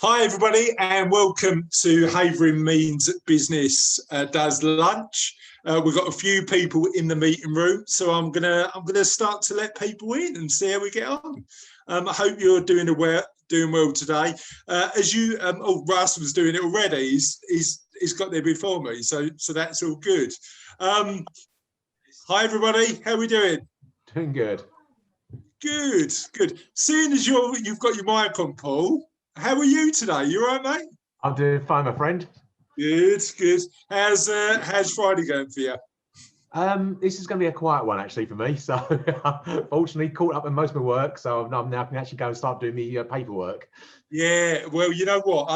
Hi everybody, and welcome to Havering Means Business Does Lunch. We've got a few people in the meeting room, so I'm gonna start to let people in and see how we get on. I hope you're doing well today. Russ was doing it already. He's got there before me, so that's all good. Hi everybody, how are we doing? Doing good. Good. Seeing as you've got your mic on, Paul. How are you today? You all right, mate? I'm doing fine, my friend. Good. How's Friday going for you? This is going to be a quiet one actually for me. So, fortunately, caught up in most of my work, so I'm now can actually go and start doing the paperwork. Yeah. Well, you know what?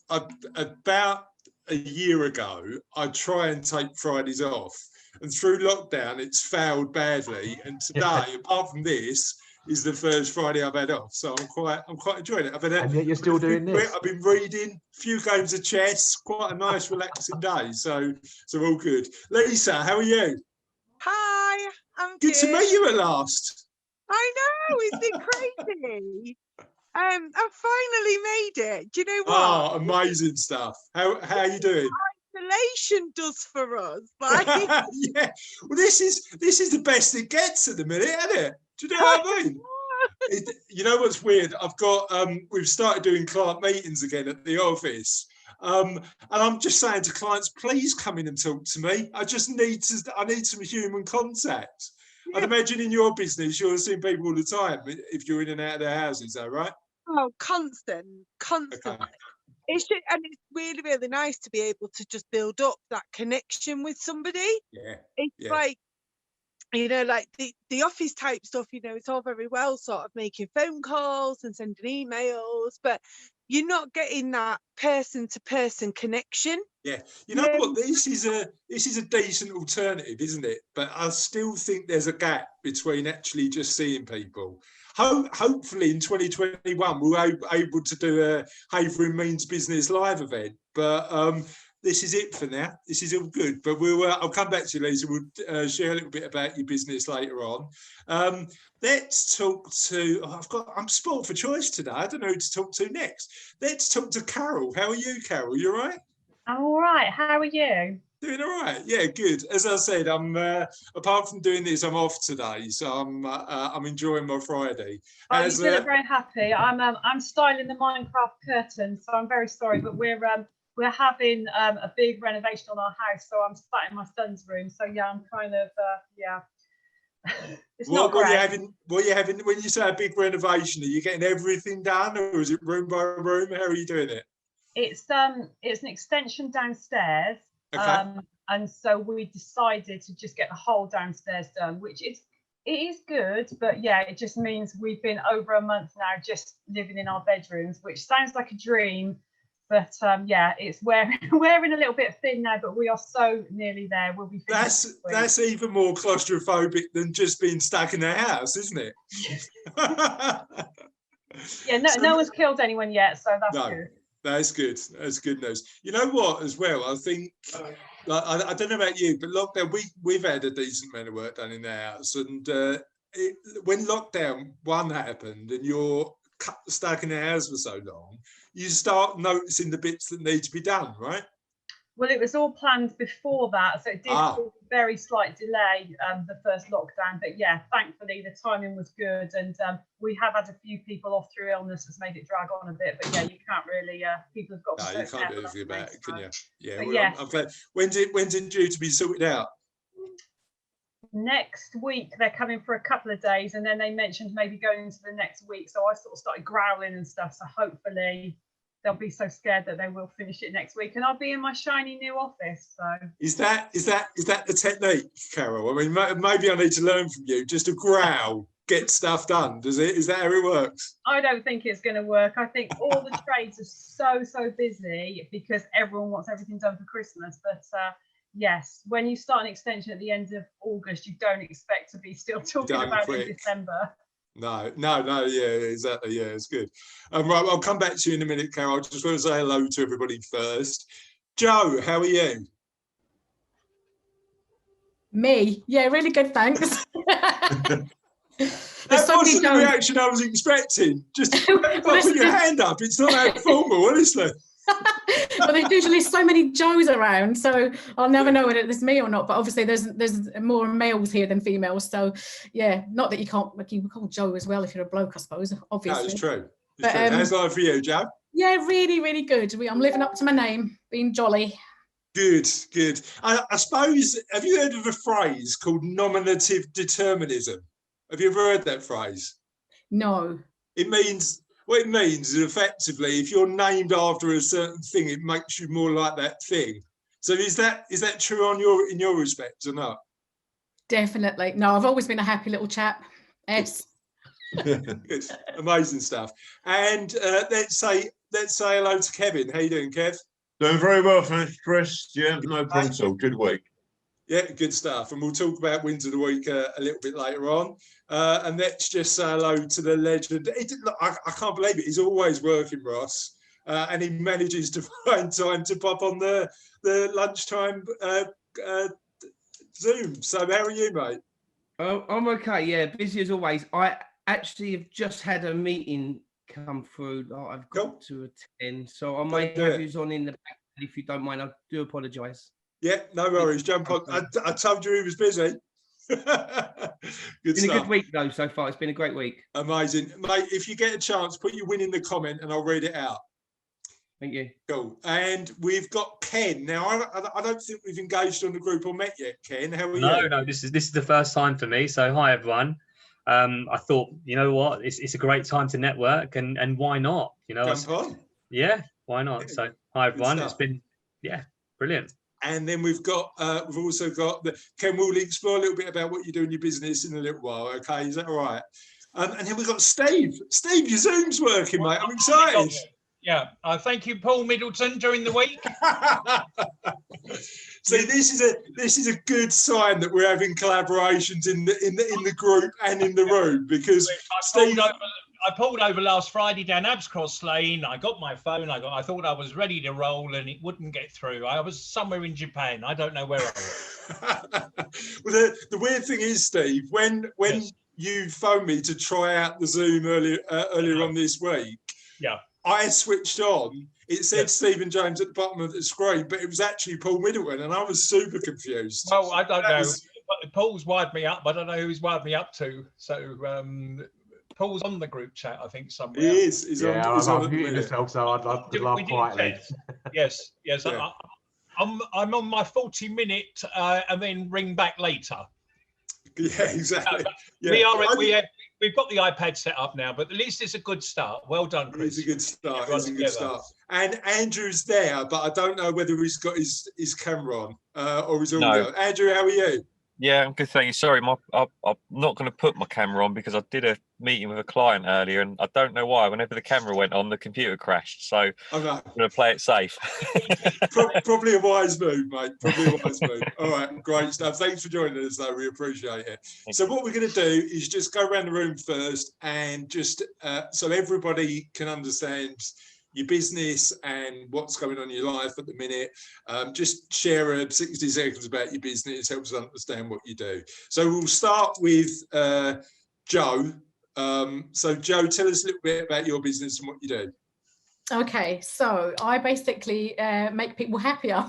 I've about a year ago, I try and take Fridays off, and through lockdown, it's failed badly. And today, apart from this, is the first Friday I've had off, so I'm quite enjoying it. And yet you're still doing this. I've been reading, a few games of chess, quite a nice relaxing day. So all good. Lisa, how are you? Hi, I'm good to meet you at last. I know, it's been crazy. I finally made it. Do you know what? Oh, amazing stuff. How are you doing? Isolation does for us. Like yeah. Well, this is the best it gets at the minute, isn't it? Do you know what I mean? You know what's weird? I've got we've started doing client meetings again at the office. And I'm just saying to clients, please come in and talk to me. I need some human contact. Yeah. I'd imagine in your business you're seeing people all the time if you're in and out of their houses, though, right? Oh, constant. Okay. It's really, really nice to be able to just build up that connection with somebody. Yeah. It's like, you know, like the office type stuff, you know, it's all very well sort of making phone calls and sending emails, but you're not getting that person to person connection. Yeah, you know what? This is a decent alternative, isn't it? But I still think there's a gap between actually just seeing people. Hopefully in 2021 we're able to do a Havering Means Business live event, but this is it for now. This is all good, but I'll come back to you, Lisa. We'll share a little bit about your business later on. Let's talk to. I'm spoiled for choice today. I don't know who to talk to next. Let's talk to Carol. How are you, Carol? You all right? I'm all right. How are you? Doing all right. Yeah, good. As I said, I'm apart from doing this, I'm off today, so I'm enjoying my Friday. Oh, you do look very happy. I'm styling the Minecraft curtains, so I'm very sorry, but we're having a big renovation on our house, so I'm sat in my son's room. So yeah, I'm kind of it's not great. What are you having when you say a big renovation? Are you getting everything done, or is it room by room? How are you doing it? It's an extension downstairs. Okay. And so we decided to just get the whole downstairs done, which it is good, but yeah, it just means we've been over a month now just living in our bedrooms, which sounds like a dream, but yeah, it's wearing a little bit thin now, but we are so nearly there. We'll be finished. That's even more claustrophobic than just being stuck in a house, isn't it? Yeah, no one's killed anyone yet, so that's good. That's good. That's good news. You know what, as well, I think, I don't know about you, but lockdown, we've had a decent amount of work done in the house. And when lockdown 1 happened and you're stuck in the house for so long, you start noticing the bits that need to be done, right? Well, it was all planned before that, so it did cause a very slight delay, the first lockdown. But yeah, thankfully the timing was good, and we have had a few people off through illness that's made it drag on a bit. But yeah, you can't really. People have got. No, you can't do anything about it, can you? Yeah. Well, yes. I'm glad. When's it due to be sorted out? Next week they're coming for a couple of days, and then they mentioned maybe going into the next week. So I sort of started growling and stuff. So hopefully they'll be so scared that they will finish it next week, and I'll be in my shiny new office. So is that the technique, Carol? I mean, maybe I need to learn from you. Just to growl, get stuff done. Is that how it works? I don't think it's going to work. I think all the trades are so busy because everyone wants everything done for Christmas. But yes, when you start an extension at the end of August, you don't expect to be still talking about it in December. No, yeah, exactly, yeah, it's good. Right, I'll come back to you in a minute, Carol. I just want to say hello to everybody first. Joe, how are you? Me? Yeah, really good, thanks. That so many wasn't the Joes. reaction I was expecting. Just Well, put your hand up. It's not that formal, honestly. But there's usually so many Joes around, so I'll never know whether it's me or not. But obviously, there's more males here than females, so yeah. Not that you can't call Joe as well if you're a bloke, I suppose. Obviously, No, it's true. But, How's life for you, Joe? yeah, really, really good. I'm living up to my name, being jolly. Good, good. I suppose, have you heard of a phrase called nominative determinism? Have you ever heard that phrase? No. What it means is effectively, if you're named after a certain thing, it makes you more like that thing. So is that true in your respect or not? Definitely. No, I've always been a happy little chap. Yes. Good. Amazing stuff. And let's say hello to Kevin. How you doing, Kev? Doing very well, thanks, Chris. Yeah, no problem at all. Good week. Yeah, good stuff. And we'll talk about wins of the week a little bit later on. And let's just say hello to the legend. I can't believe it. He's always working, Ross. And he manages to find time to pop on the lunchtime Zoom. So how are you, mate? Oh, I'm okay. Yeah, busy as always. I actually have just had a meeting come through that I've got to attend. So I may have you on in the back if you don't mind. I do apologise. Yeah, no worries. Jump on. I told you he was busy. Good It's been stuff. a good week though so far. It's been a great week. Amazing, mate. If you get a chance, put your win in the comment and I'll read it out. Thank you. Cool. And we've got Ken. Now, I don't think we've engaged on the group or met yet, Ken. How are you? No, this is the first time for me. So hi everyone. I thought, you know what, it's a great time to network and why not? You know, Jump on. Yeah, why not? Yeah, so hi everyone. stuff. It's been brilliant. And then we've also got Ken. We'll explore a little bit about what you do in your business in a little while. Okay, is that all right? And then we've got Steve. Steve, your Zoom's working, mate. I'm excited. Yeah, thank you, Paul Middleton, during the week. See, this is a good sign that we're having collaborations in the group and in the room, because I pulled over last Friday down Abscross Lane. I got my phone. I thought I was ready to roll, and it wouldn't get through. I was somewhere in Japan. I don't know where I was. Well, the weird thing is, Steve, when Yes. you phoned me to try out the Zoom earlier on this week, Yeah. I switched on. It said Yes. Stephen James at the bottom of the screen, but it was actually Paul Middleton, and I was super confused. Well, I don't know. was- Paul's wired me up. I don't know who he's wired me up to. So Paul's on the group chat, I think, somewhere. He is. He's on at the I'm muting minute. myself, so I'd laugh We did quietly. chat. Yes. Yeah. I'm on my 40-minute and then ring back later. Yeah, exactly. Yeah. We've got the iPad set up now, but at least it's a good start. Well done, Chris. It's a good start. Everyone It's a good together. start. And Andrew's there, but I don't know whether he's got his camera on or his audio. Andrew, how are you? Yeah, I'm good, thank you. Sorry, I'm not going to put my camera on because I did a meeting with a client earlier, and I don't know why. Whenever the camera went on, the computer crashed. So I'm going to play it safe. Probably a wise move, mate. Probably a wise move. All right, great stuff. Thanks for joining us, though. We appreciate it. So what we're going to do is just go around the room first, and just so everybody can understand your business and what's going on in your life at the minute. Just share 60 seconds about your business, helps us understand what you do. So we'll start with Joe. So Joe, tell us a little bit about your business and what you do. Okay, so I basically make people happier.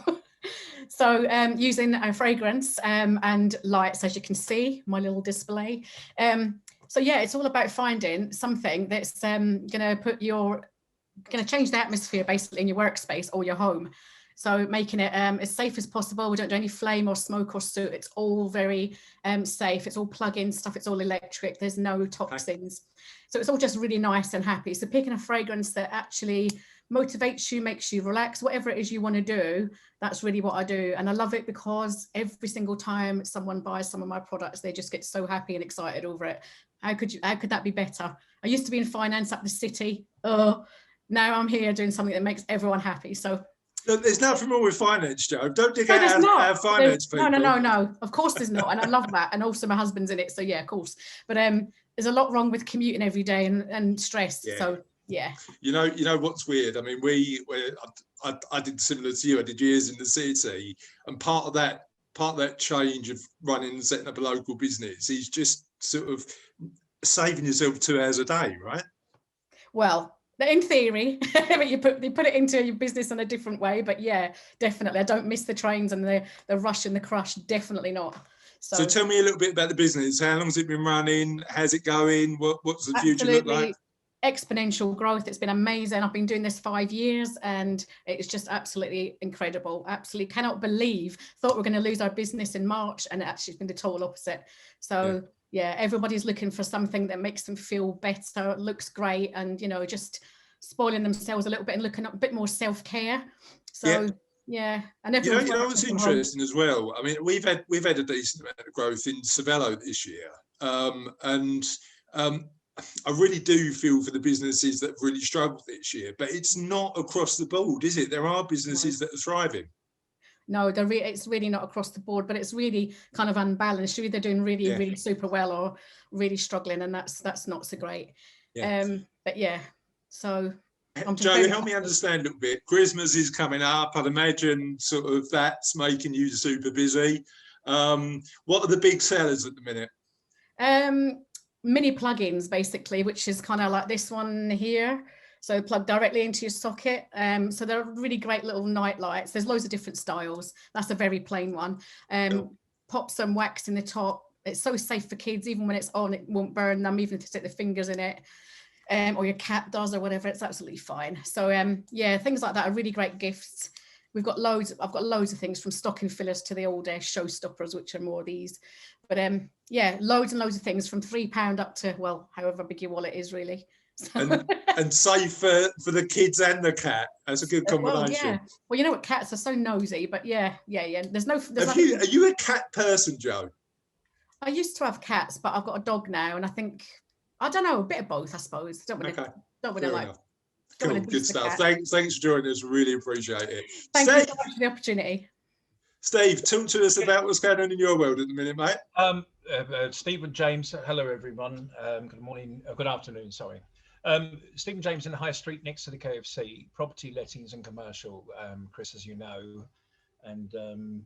So using a fragrance and lights, as you can see, my little display. So yeah, it's all about finding something that's going to change the atmosphere basically in your workspace or your home. So making it as safe as possible. We don't do any flame or smoke or soot. It's all very safe. It's all plug-in stuff. It's all electric. There's no toxins. So it's all just really nice and happy. So picking a fragrance that actually motivates you, makes you relax, whatever it is you want to do, that's really what I do. And I love it because every single time someone buys some of my products, they just get so happy and excited over it. How could that be better? I used to be in finance up the city. Now I'm here doing something that makes everyone happy. So look, there's nothing wrong with finance, Joe. Don't dig no, out our finance people. No. Of course there's not. And I love that. And also my husband's in it. So yeah, of course. But there's a lot wrong with commuting every day and stress. Yeah. So yeah. You know what's weird? I mean, I did similar to you. I did years in the city, and part of that change of running and setting up a local business is just sort of saving yourself 2 hours a day, right? Well, in theory, but you put it into your business in a different way. But yeah, definitely, I don't miss the trains and the rush and the crush. Definitely not. So tell me a little bit about the business. How long has it been running? How's it going? What's the future look like? Exponential growth. It's been amazing. I've been doing this 5 years and it's just absolutely incredible. Absolutely cannot believe. Thought we were going to lose our business in March, and actually it's been the total opposite. So yeah, everybody's looking for something that makes them feel better, looks great, and just spoiling themselves a little bit and looking at a bit more self-care. So yeah, and you know what's interesting as well. I mean, we've had a decent amount of growth in Savello this year, and I really do feel for the businesses that have really struggled this year. But it's not across the board, is it? There are businesses that are thriving. No, it's really not across the board, but it's really kind of unbalanced. You're either doing really, really super well or really struggling, and that's not so great. But yeah, so Joe, help me understand a little bit. Christmas is coming up. I'd imagine sort of that's making you super busy. What are the big sellers at the minute? Mini plugins, basically, which is kind of like this one here. So plug directly into your socket. So they're really great little night lights. There's loads of different styles. That's a very plain one. Pop some wax in the top. It's so safe for kids. Even when it's on, it won't burn them, even if you stick the fingers in it. Or your cat does or whatever, it's absolutely fine. So yeah, things like that are really great gifts. I've got loads of things, from stocking fillers to the old showstoppers, which are more these. But yeah, loads and loads of things, from £3 up to, well, however big your wallet is, really. And safe for the kids and the cat. That's a good combination. Well, you know what, cats are so nosy, but yeah. Are you a cat person, Joe? I used to have cats, but I've got a dog now, and I don't know, a bit of both, I suppose. Don't want to Cool, good stuff. Thanks for joining us. Really appreciate it. Thank you so much for the opportunity. Steve, talk to us about what's going on in your world at the minute, mate. Stephen James, hello everyone. Good morning, good afternoon, sorry. Stephen James in the High Street next to the KFC, property lettings and commercial, Chris, as you know. And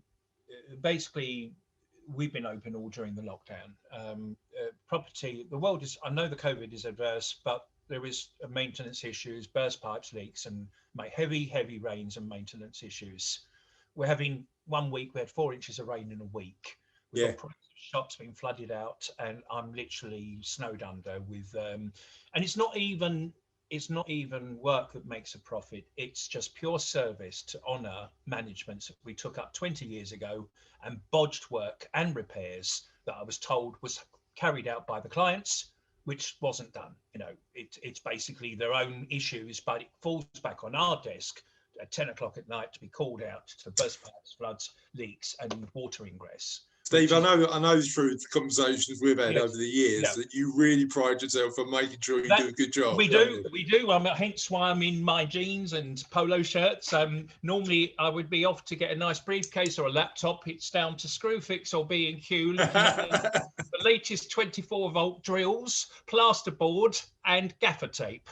basically, we've been open all during the lockdown. Property, the world is, I know the COVID is adverse, but there is maintenance issues, burst pipes, leaks, and heavy rains and maintenance issues. We're having 1 week, we had 4 inches of rain in a week. We've got shops being flooded out, and I'm literally snowed under with, and it's not even work that makes a profit. It's just pure service to honour managements that we took up 20 years ago, and bodged work and repairs that I was told was carried out by the clients, which wasn't done. It's basically their own issues, but it falls back on our desk at 10 o'clock at night to be called out to burst pipes, floods, leaks, and water ingress. Steve, I know through the conversations we've had over the years that you really pride yourself on making sure you do a good job. We do. Hence why I'm in my jeans and polo shirts. Normally, I would be off to get a nice briefcase or a laptop. It's down to Screwfix or B&Q. The latest 24-volt drills, plasterboard, and gaffer tape.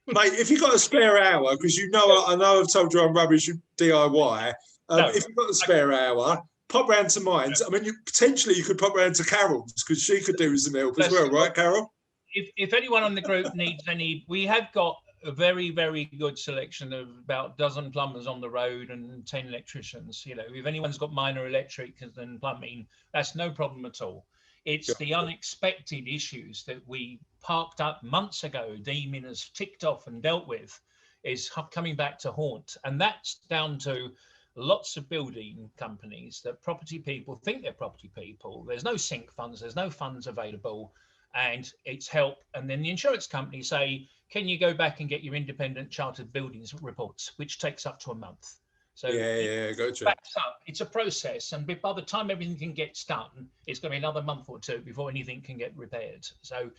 Mate, if you've got a spare hour, because I know I've told you I'm rubbish at DIY. If you've got a spare hour, pop round to mine. I mean, potentially you could pop round to Carol's, because she could do some help as well, right, Carol? If anyone on the group needs any, we have got a very, very good selection of about a dozen plumbers on the road and 10 electricians. If anyone's got minor electric and plumbing, that's no problem at all. It's the unexpected issues that we parked up months ago, deeming as ticked off and dealt with, is coming back to haunt. And that's down to lots of building companies that property people think they're property people. There's no sink funds, there's no funds available, and it's help. And then the insurance companies say, can you go back and get your independent chartered buildings reports, which takes up to a month. So gotcha. Backs up. It's a process, and by the time everything gets done, it's going to be another month or two before anything can get repaired. So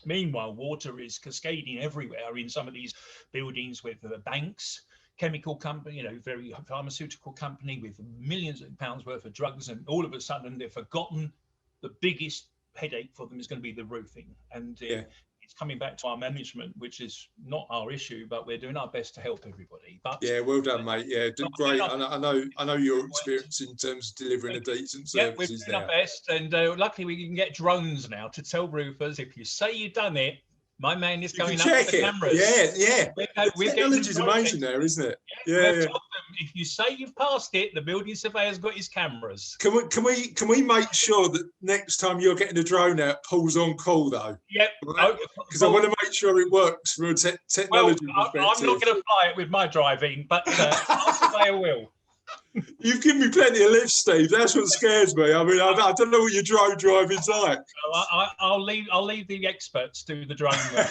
meanwhile, water is cascading everywhere in some of these buildings with the banks, chemical company, very pharmaceutical company with millions of pounds worth of drugs, and all of a sudden they've forgotten the biggest headache for them is going to be the roofing. And it's coming back to our management, which is not our issue, but we're doing our best to help everybody. But yeah, well done, mate. Yeah, great. I know your experience in terms of delivering a decent services. Yeah, we're doing our best, and luckily we can get drones now to tell roofers if you say you've done it. My man is going up with the cameras. Yeah. We're technology's amazing there, isn't it? Yeah. Told them, if you say you've passed it, the building surveyor's got his cameras. Can we make sure that next time you're getting a drone out, Paul's on call though? Yep. Because I want to make sure it works from a technology perspective. I'm not going to fly it with my driving, but our surveyor will. You've given me plenty of lift, Steve. That's what scares me. I mean, I don't know what your drone driving's like. I'll leave the experts to the drone work.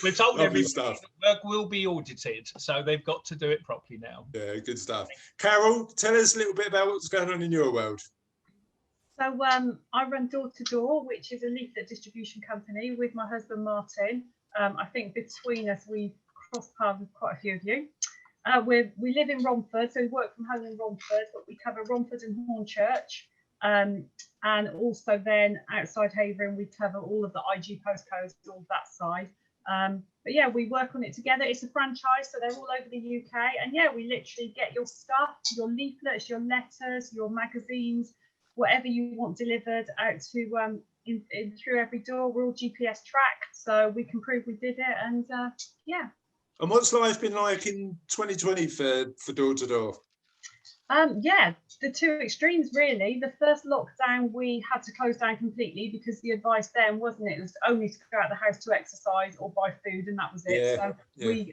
We've told everybody the work will be audited, so they've got to do it properly now. Yeah, good stuff. Carol, tell us a little bit about what's going on in your world. So I run Door to Door, which is a leaflet distribution company with my husband Martin. I think between us we've crossed paths with quite a few of you. We live in Romford, so we work from home in Romford, but we cover Romford and Hornchurch, and also then outside Havering we cover all of the IG postcodes, all that side. But yeah, we work on it together. It's a franchise, so they're all over the UK, and yeah, we literally get your stuff, your leaflets, your letters, your magazines, whatever you want delivered out to in through every door. We're all GPS tracked, so we can prove we did it, and yeah. And what's life been like in 2020 for Door to Door? Yeah, the two extremes really. The first lockdown we had to close down completely because the advice then wasn't it was only to go out the house to exercise or buy food, and that was it. We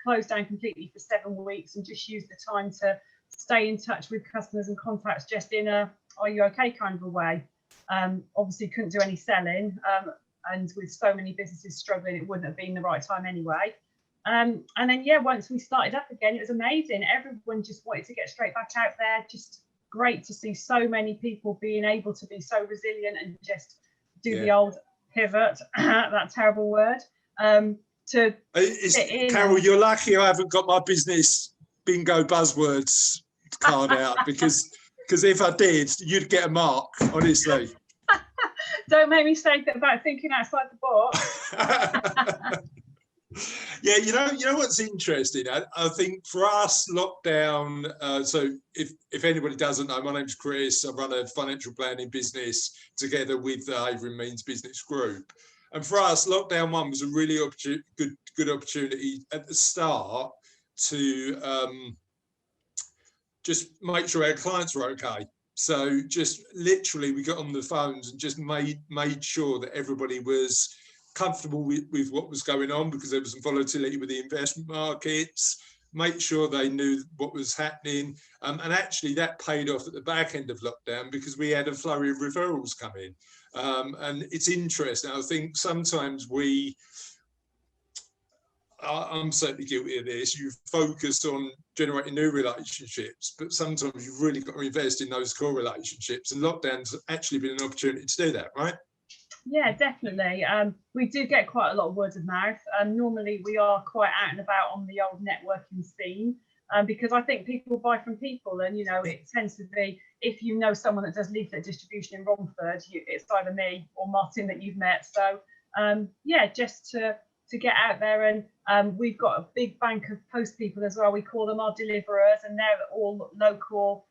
closed down completely for 7 weeks and just used the time to stay in touch with customers and contacts just in a "are you okay" kind of a way. Obviously couldn't do any selling, and with so many businesses struggling, it wouldn't have been the right time anyway. And then, yeah, once we started up again, it was amazing. Everyone just wanted to get straight back out there. Just great to see so many people being able to be so resilient and just do the old pivot, that terrible word. Carol, you're lucky I haven't got my business bingo buzzwords card out because if I did, you'd get a mark, honestly. Don't make me say that about thinking outside the box. Yeah, you know what's interesting? I think for us, lockdown. So if anybody doesn't know, my name's Chris. I run a financial planning business together with the Havering Means Business Group. And for us, lockdown one was a really good opportunity at the start to just make sure our clients were okay. So just literally, we got on the phones and just made sure that everybody was comfortable with what was going on, because there was some volatility with the investment markets, make sure they knew what was happening. And actually that paid off at the back end of lockdown because we had a flurry of referrals come in. And it's interesting. I think sometimes I'm certainly guilty of this. You focus on generating new relationships, but sometimes you've really got to invest in those core relationships. And lockdown's actually been an opportunity to do that, right? Yeah, definitely. We do get quite a lot of word of mouth. Normally we are quite out and about on the old networking scene, because I think people buy from people, and it tends to be, if you know someone that does leaflet distribution in Romford, it's either me or Martin that you've met. So yeah, just to get out there, and we've got a big bank of post people as well. We call them our deliverers, and they're all local.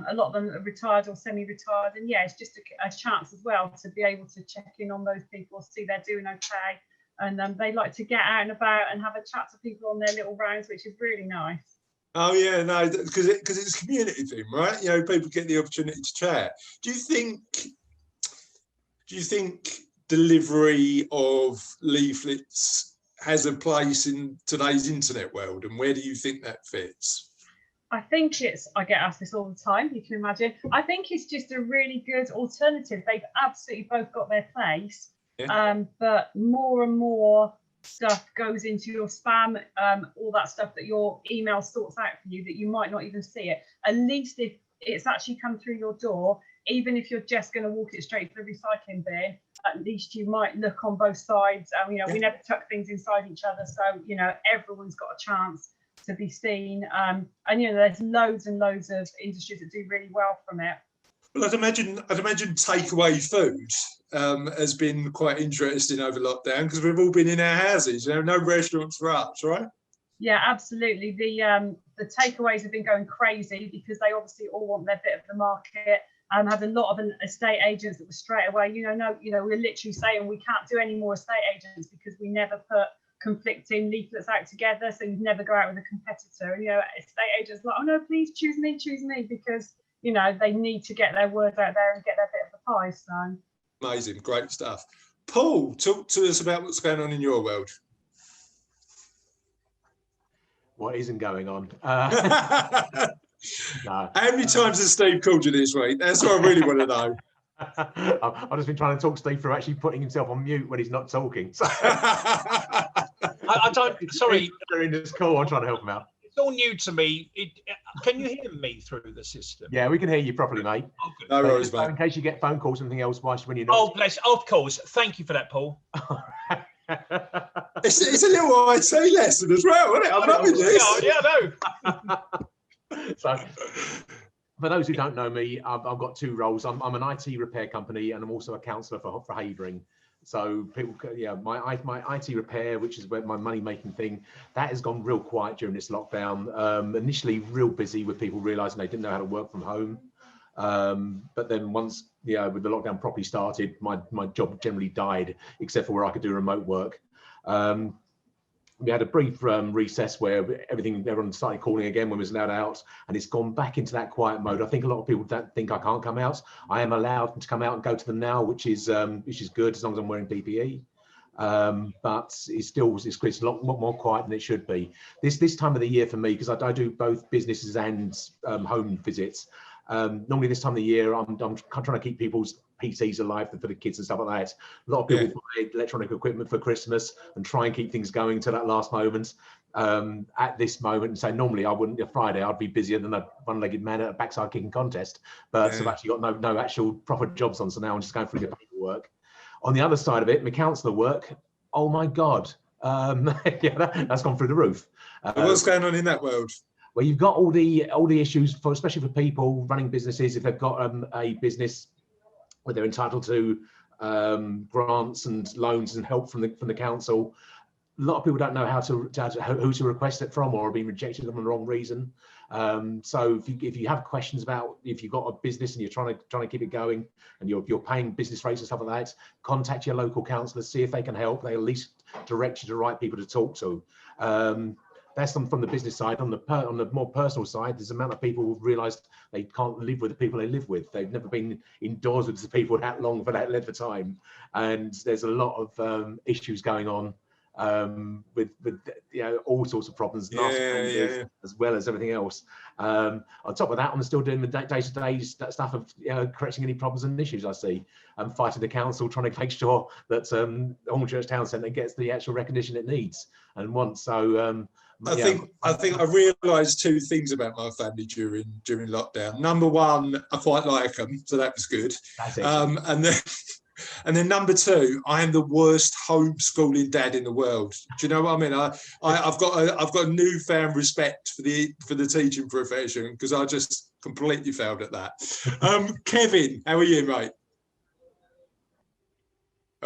A lot of them are retired or semi-retired, and yeah, it's just a chance as well to be able to check in on those people, see they're doing okay, and they like to get out and about and have a chat to people on their little rounds, which is really nice. Oh yeah, no, because it's a community thing, right? People get the opportunity to chat. Do you think delivery of leaflets has a place in today's internet world, and where do you think that fits? I think I get asked this all the time, you can imagine. I think it's just a really good alternative. They've absolutely both got their place, but more and more stuff goes into your spam, all that stuff that your email sorts out for you that you might not even see it. At least if it's actually come through your door, even if you're just going to walk it straight to the recycling bin, at least you might look on both sides. We never tuck things inside each other, so everyone's got a chance to be seen, and there's loads and loads of industries that do really well from it. Well, I'd imagine takeaway food has been quite interesting over lockdown because we've all been in our houses. You know, no restaurants for us, right? Yeah, absolutely. The takeaways have been going crazy because they obviously all want their bit of the market. Had a lot of estate agents that were straight away, we're literally saying we can't do any more estate agents because we never put conflicting leaflets out together, so you'd never go out with a competitor. Estate agents are like, oh no, please choose me, because they need to get their word out there and get their bit of the pie. So amazing, great stuff. Paul, talk to us about what's going on in your world. What isn't going on? No. How many times has Steve called you this week? That's what I really want to know. I've just been trying to talk Steve through actually putting himself on mute when he's not talking. So. I don't. Sorry, in this call, I'm trying to help him out. It's all new to me. Can you hear me through the system? Yeah, we can hear you properly, mate. Oh, good. No worries, mate. In case you get phone calls, something else, when you're not. Oh, bless. Of course. Thank you for that, Paul. It's a little IT lesson as well, isn't it? I'm loving this. Yeah, I know. So, for those who don't know me, I've got two roles. I'm an IT repair company, and I'm also a counsellor for Havering. So people, my IT repair, which is where my money making thing, that has gone real quiet during this lockdown. Initially, real busy with people realising they didn't know how to work from home. But then once, with the lockdown properly started, my job generally died, except for where I could do remote work. We had a brief recess where everyone started calling again when we was allowed out, and it's gone back into that quiet mode. I think a lot of people don't think I can't come out. I am allowed to come out and go to them now, which is good as long as I'm wearing PPE. But it's a lot more quiet than it should be. This time of the year for me, because I do both businesses and home visits. Normally this time of the year, I'm trying to keep people's PCs alive for the kids and stuff like that. A lot of people buy electronic equipment for Christmas and try and keep things going to that last moment. At this moment, so normally I wouldn't. Friday I'd be busier than a one-legged man at a backside kicking contest. But I've actually got no actual proper jobs on. So now I'm just going through the paperwork. On the other side of it, my counsellor work. Oh my God, that's gone through the roof. What's going on in that world? Well, you've got all the issues especially for people running businesses. If they've got a business where they're entitled to grants and loans and help from the council, a lot of people don't know who to request it from, or are being rejected on the wrong reason. So if you have questions about if you've got a business and you're trying to keep it going and you're paying business rates and stuff like that, contact your local councillors, see if they can help. They at least direct you to the right people to talk to. That's from the business side. On the more personal side, there's the amount of people who've realised they can't live with the people they live with. They've never been indoors with the people that long for that length of time, and there's a lot of issues going on with all sorts of problems, as well as everything else. On top of that, I'm still doing the day-to-day stuff of correcting any problems and issues I see. I'm fighting the council, trying to make sure that Hornchurch Town Centre gets the actual recognition it needs and wants. So. I think I realised two things about my family during lockdown. Number one, I quite like them, so that was good. And then number two, I am the worst homeschooling dad in the world. Do you know what I mean? I've got a newfound respect for the teaching profession because I just completely failed at that. Kevin, how are you, mate?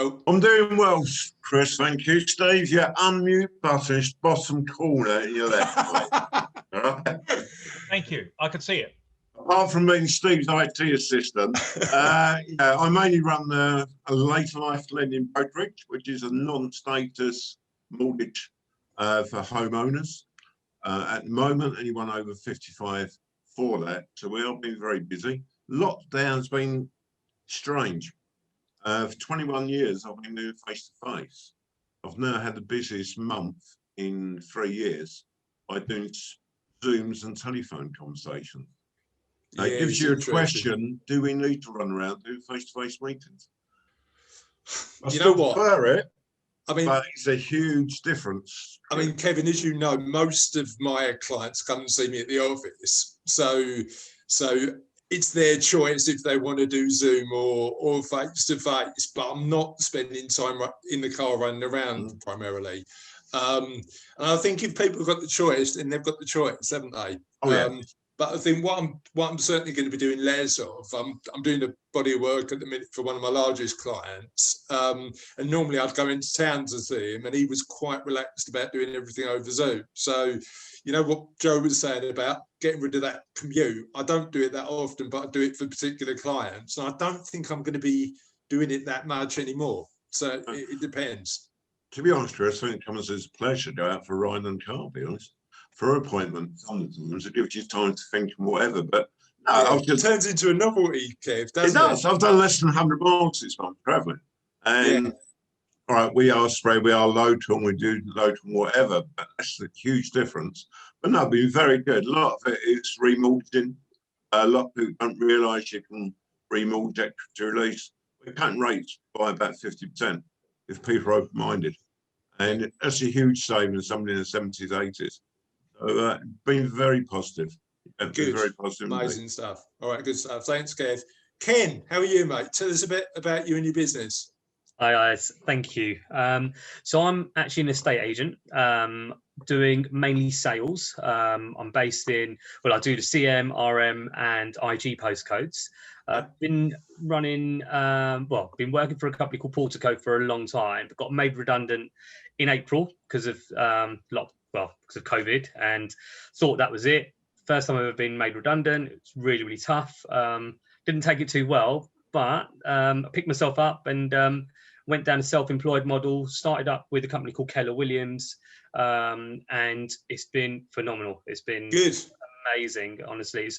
Oh. I'm doing well, Chris. Thank you, Steve. Your unmute button is bottom corner in your left. Right. Thank you. I could see it. Apart from being Steve's IT assistant, I mainly run a later life lending brokerage, which is a non-status mortgage for homeowners. At the moment, anyone over 55 for that. So we are being very busy. Lockdown's been strange. For 21 years, I've been doing face-to-face. I've now had the busiest month in 3 years by doing Zooms and telephone conversations. It gives you a question, do we need to run around do face-to-face meetings? I still prefer it, but it's a huge difference. I mean, Kevin, as you know, most of my clients come and see me at the office. So it's their choice if they want to do Zoom or face-to-face, but I'm not spending time in the car running around primarily. And I think if people have got the choice, then they've got the choice, haven't they? But I think what I'm certainly going to be doing less of, I'm doing a body of work at the minute for one of my largest clients, and normally I'd go into town to see him, and he was quite relaxed about doing everything over Zoom. So, you know what Joe was saying about getting rid of that commute. I don't do it that often, but I do it for particular clients, and I don't think I'm going to be doing it that much anymore. So it depends. To be honest, Chris, I think it comes as a pleasure to go out for a ride and car, to be honest. For appointments, sometimes it gives you time to think and whatever, but no, it turns into a novelty, Kev, doesn't it? Does. I've done less than 100 miles this month traveling. And all right, we are spray, we are local, and we do local whatever, but that's a huge difference. But no, been very good. A lot of it is remortgaging. A lot of people don't realise you can remortgage equity release. We're cutting rates by about 50% if people are open-minded. And that's a huge saving, somebody in the 70s, 80s. So been very positive. Good. Very positive. Amazing stuff. All right, good stuff. Thanks, Kev. Ken, how are you, mate? Tell us a bit about you and your business. Hi guys, thank you. So I'm actually an estate agent, doing mainly sales. I'm based in, well, I do the CM, RM and IG postcodes. Been running, been working for a company called Portico for a long time, but got made redundant in April because of because of COVID, and thought that was it. First time I've ever been made redundant. It's really, really tough. Didn't take it too well, but I picked myself up and went down a self-employed model, started up with a company called Keller Williams, and it's been phenomenal. It's been good, amazing, honestly.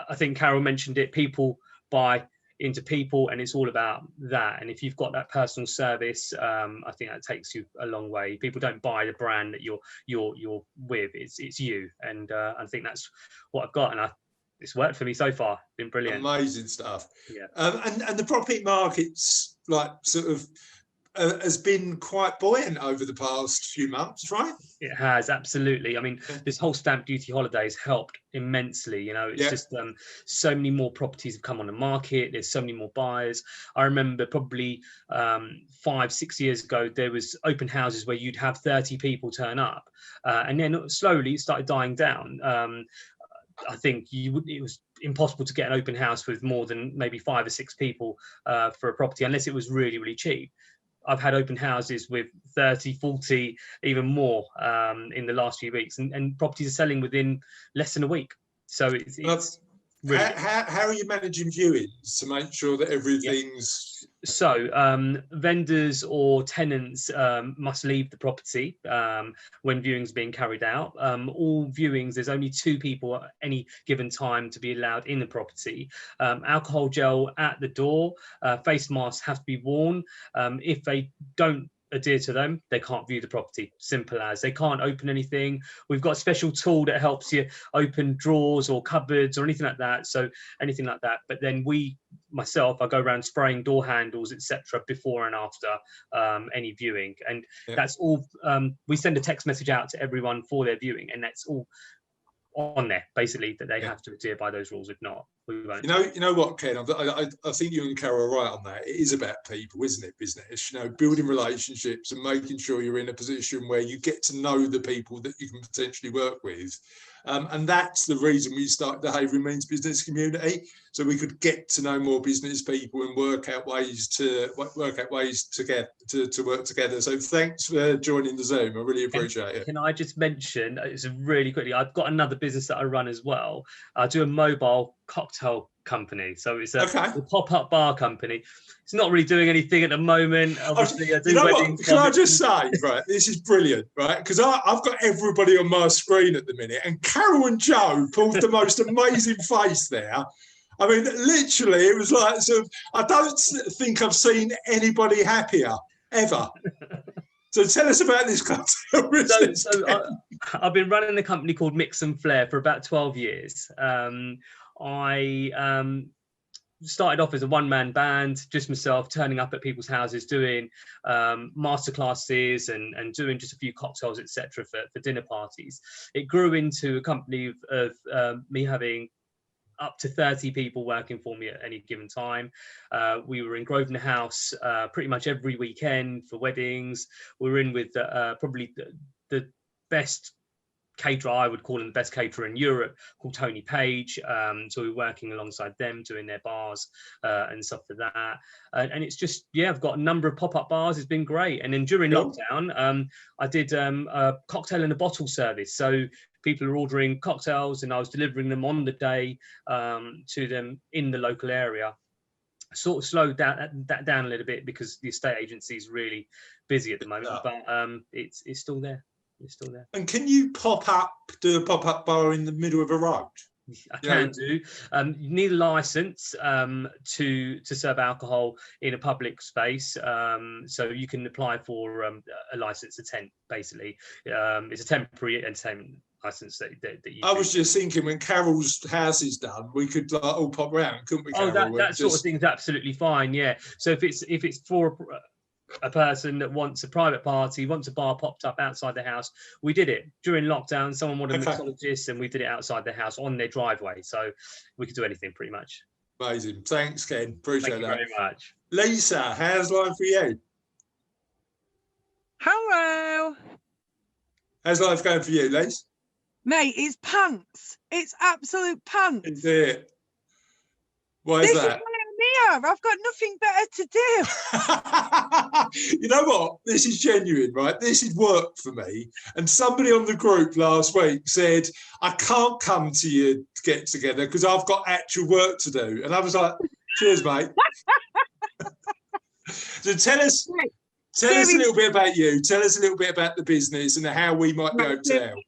I think Carol mentioned it, people buy into people, and it's all about that. And if you've got that personal service, I think that takes you a long way. People don't buy the brand that you're with. It's you, and I think that's what I've got, and it's worked for me so far. Been brilliant. Amazing stuff. Yeah. And the property market's like sort of has been quite buoyant over the past few months, right? It has, absolutely. I mean, this whole stamp duty holiday has helped immensely. You know, it's just so many more properties have come on the market. There's so many more buyers. I remember probably 5-6 years ago, there was open houses where you'd have 30 people turn up, and then slowly it started dying down. I think it was impossible to get an open house with more than maybe 5 or 6 people for a property, unless it was really, really cheap. I've had open houses with 30, 40, even more in the last few weeks, and properties are selling within less than a week. So it's really how are you managing viewings to make sure that everything's... So vendors or tenants must leave the property when viewings are being carried out. All viewings, there's only 2 people at any given time to be allowed in the property. Alcohol gel at the door, face masks have to be worn. If they don't adhere to them, they can't view the property. Simple as. They can't open anything. We've got a special tool that helps you open drawers or cupboards or anything like that. So anything like that. But then myself, I go around spraying door handles, etc., before and after any viewing. And that's all. We send a text message out to everyone for their viewing, and that's all on there, basically, that they have to adhere by those rules. If not, we won't. You know what, Ken? I think you and Carol are right on that. It is about people, isn't it? Business, building relationships and making sure you're in a position where you get to know the people that you can potentially work with. And that's the reason we started the Havering Means Business Community, so we could get to know more business people and work out ways to work together. So thanks for joining the Zoom. I really appreciate it. Can I just mention, it's really quickly, I've got another business that I run as well. I do a mobile cocktail company, so it's a pop-up bar company. It's not really doing anything at the moment. Obviously, I do weddings. Can I just say, right, this is brilliant, right? Because I've got everybody on my screen at the minute, and Carol and Joe pulled the most amazing face there. I mean, literally, it was like, I don't think I've seen anybody happier ever. So tell us about this cocktail business. I've been running a company called Mix and Flair for about 12 years. I started off as a one-man band, just myself, turning up at people's houses, doing masterclasses and doing just a few cocktails, etc., for dinner parties. It grew into a company of me having up to 30 people working for me at any given time. We were in Grosvenor House pretty much every weekend for weddings. We were in with probably the best caterer, I would call him the best caterer in Europe, called Tony Page. So we're working alongside them, doing their bars and stuff like that. And it's just, yeah, I've got a number of pop-up bars. It's been great. And then during lockdown, I did a cocktail in a bottle service. So people are ordering cocktails and I was delivering them on the day to them in the local area. Sort of slowed that down a little bit because the estate agency is really busy at the moment, but it's still there. It's still there. And can you do a pop-up bar in the middle of a road? I can do. You need a license to serve alcohol in a public space. So you can apply for a license to tent, basically. It's a temporary entertainment license that you I was just thinking, when Carol's house is done, we could like all pop round, couldn't we, Carol? Oh, that sort of thing is absolutely fine, yeah. So if it's for a person that wants a private party, wants a bar popped up outside the house, we did it during lockdown. Someone wanted a mixologist and we did it outside the house on their driveway. So we could do anything pretty much. Amazing. Thanks, Ken. Appreciate that. Thank you very much. Lisa, how's life for you? Hello. How's life going for you, Lisa? Mate, it's pants. It's absolute pants. Is it? Why is that? This is why I'm here. I've got nothing better to do. You know what? This is genuine, right? This is work for me. And somebody on the group last week said, I can't come to your get together because I've got actual work to do. And I was like, cheers, mate. So tell us a little bit about you. Tell us a little bit about the business and how we might be able to help.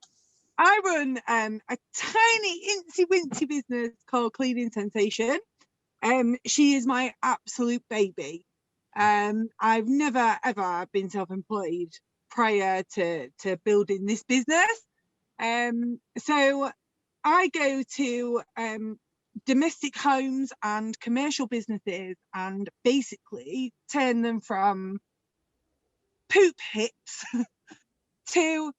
I run a tiny incy wincy business called Cleaning Sensation. She is my absolute baby. I've never ever been self-employed prior to building this business. So I go to domestic homes and commercial businesses and basically turn them from poop hits to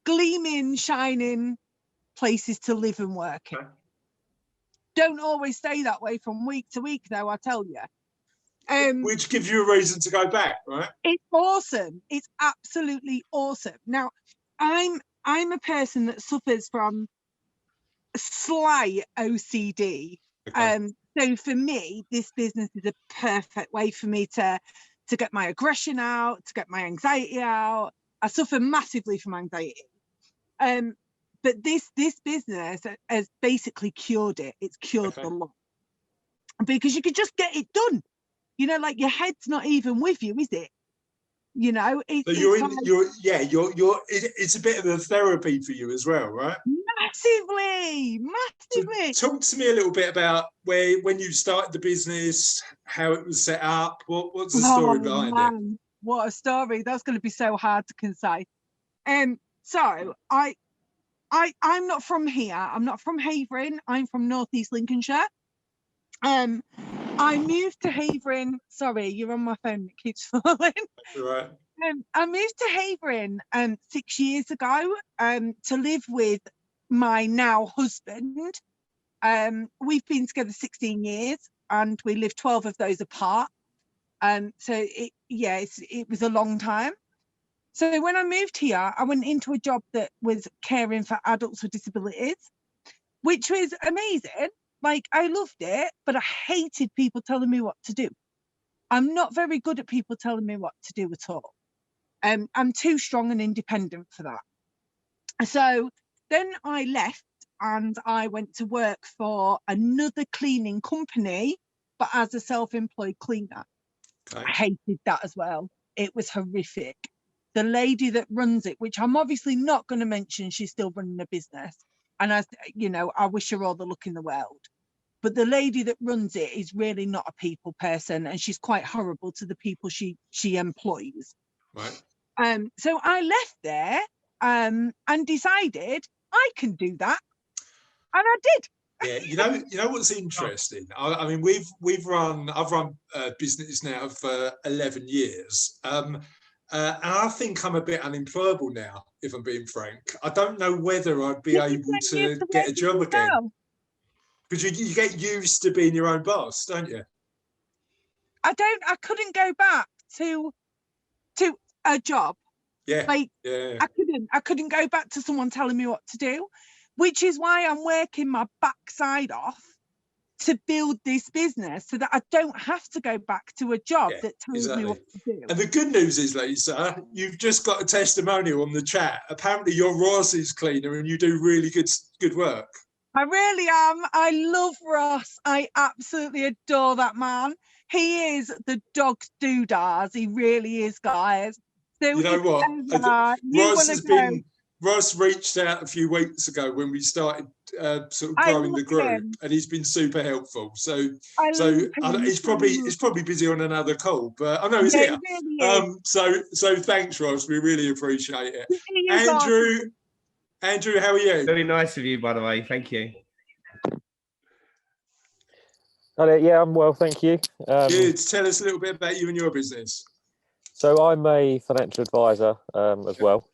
gleaming, shining places to live and work in. Don't always stay that way from week to week, though, I tell you. Which gives you a reason to go back, right? It's awesome. It's absolutely awesome. Now, I'm a person that suffers from slight OCD. Okay. So for me, this business is a perfect way for me to get my aggression out, to get my anxiety out. I suffer massively from anxiety. But this business has basically cured it. It's cured the lot. Because you could just get it done. You know, like your head's not even with you, is it? You know, it's a bit of a therapy for you as well, right? Massively. So talk to me a little bit about when you started the business, how it was set up. What's the story behind it? What a story! That's going to be so hard to concise. So I'm not from here. I'm not from Havering. I'm from Northeast Lincolnshire. I moved to Havering. Sorry, you're on my phone. It keeps falling. That's all right. I moved to Havering 6 years ago to live with my now husband. We've been together 16 years and we lived 12 of those apart. So it was a long time. So when I moved here, I went into a job that was caring for adults with disabilities, which was amazing. Like, I loved it, but I hated people telling me what to do. I'm not very good at people telling me what to do at all. I'm too strong and independent for that. So then I left and I went to work for another cleaning company, but as a self-employed cleaner. Okay. I hated that as well. It was horrific. The lady that runs it, which I'm obviously not going to mention, she's still running a business. And I wish her all the luck in the world. But the lady that runs it is really not a people person, and she's quite horrible to the people she employs. Right. So I left there and decided I can do that, and I did. Yeah, you know what's interesting? I mean, I've run a business now for 11 years. And I think I'm a bit unemployable now, if I'm being frank. I don't know whether I'd be able to get a job again. Because you get used to being your own boss, don't you? I couldn't go back to a job Yeah. Like, yeah. I couldn't go back to someone telling me what to do, which is why I'm working my backside off to build this business so that I don't have to go back to a job that tells me what to do. And the good news is, Lisa, you've just got a testimonial on the chat. Apparently you're Ross's cleaner and you do really good work. I really am. I love Ross. I absolutely adore that man. He is the dog's doodahs. He really is, guys. So you know what? Ross reached out a few weeks ago when we started sort of growing the group, and he's been super helpful. So he's probably busy on another call, but I know he's here. Really so thanks, Ross. We really appreciate it. Andrew, how are you? Very nice of you, by the way. Thank you. Yeah, I'm well, thank you. Good. Tell us a little bit about you and your business. So I'm a financial advisor as well.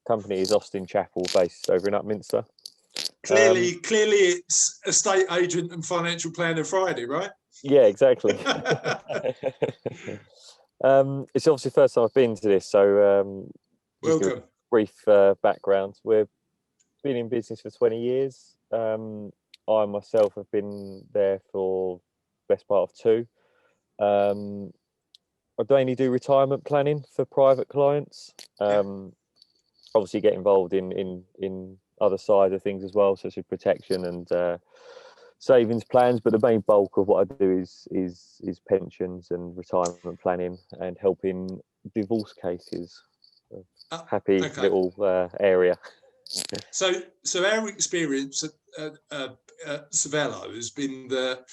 Company is Austin Chapel, based over in Upminster. Clearly it's estate agent and financial planner Friday, right? Yeah, exactly. It's obviously the first time I've been to this, so just welcome. Brief background. We've been in business for 20 years. I myself have been there for the best part of 2. I mainly do retirement planning for private clients. Obviously get involved in other side of things as well, such as protection and savings plans, but the main bulk of what I do is pensions and retirement planning and helping divorce cases. Happy little area. So our experience at Savello has been that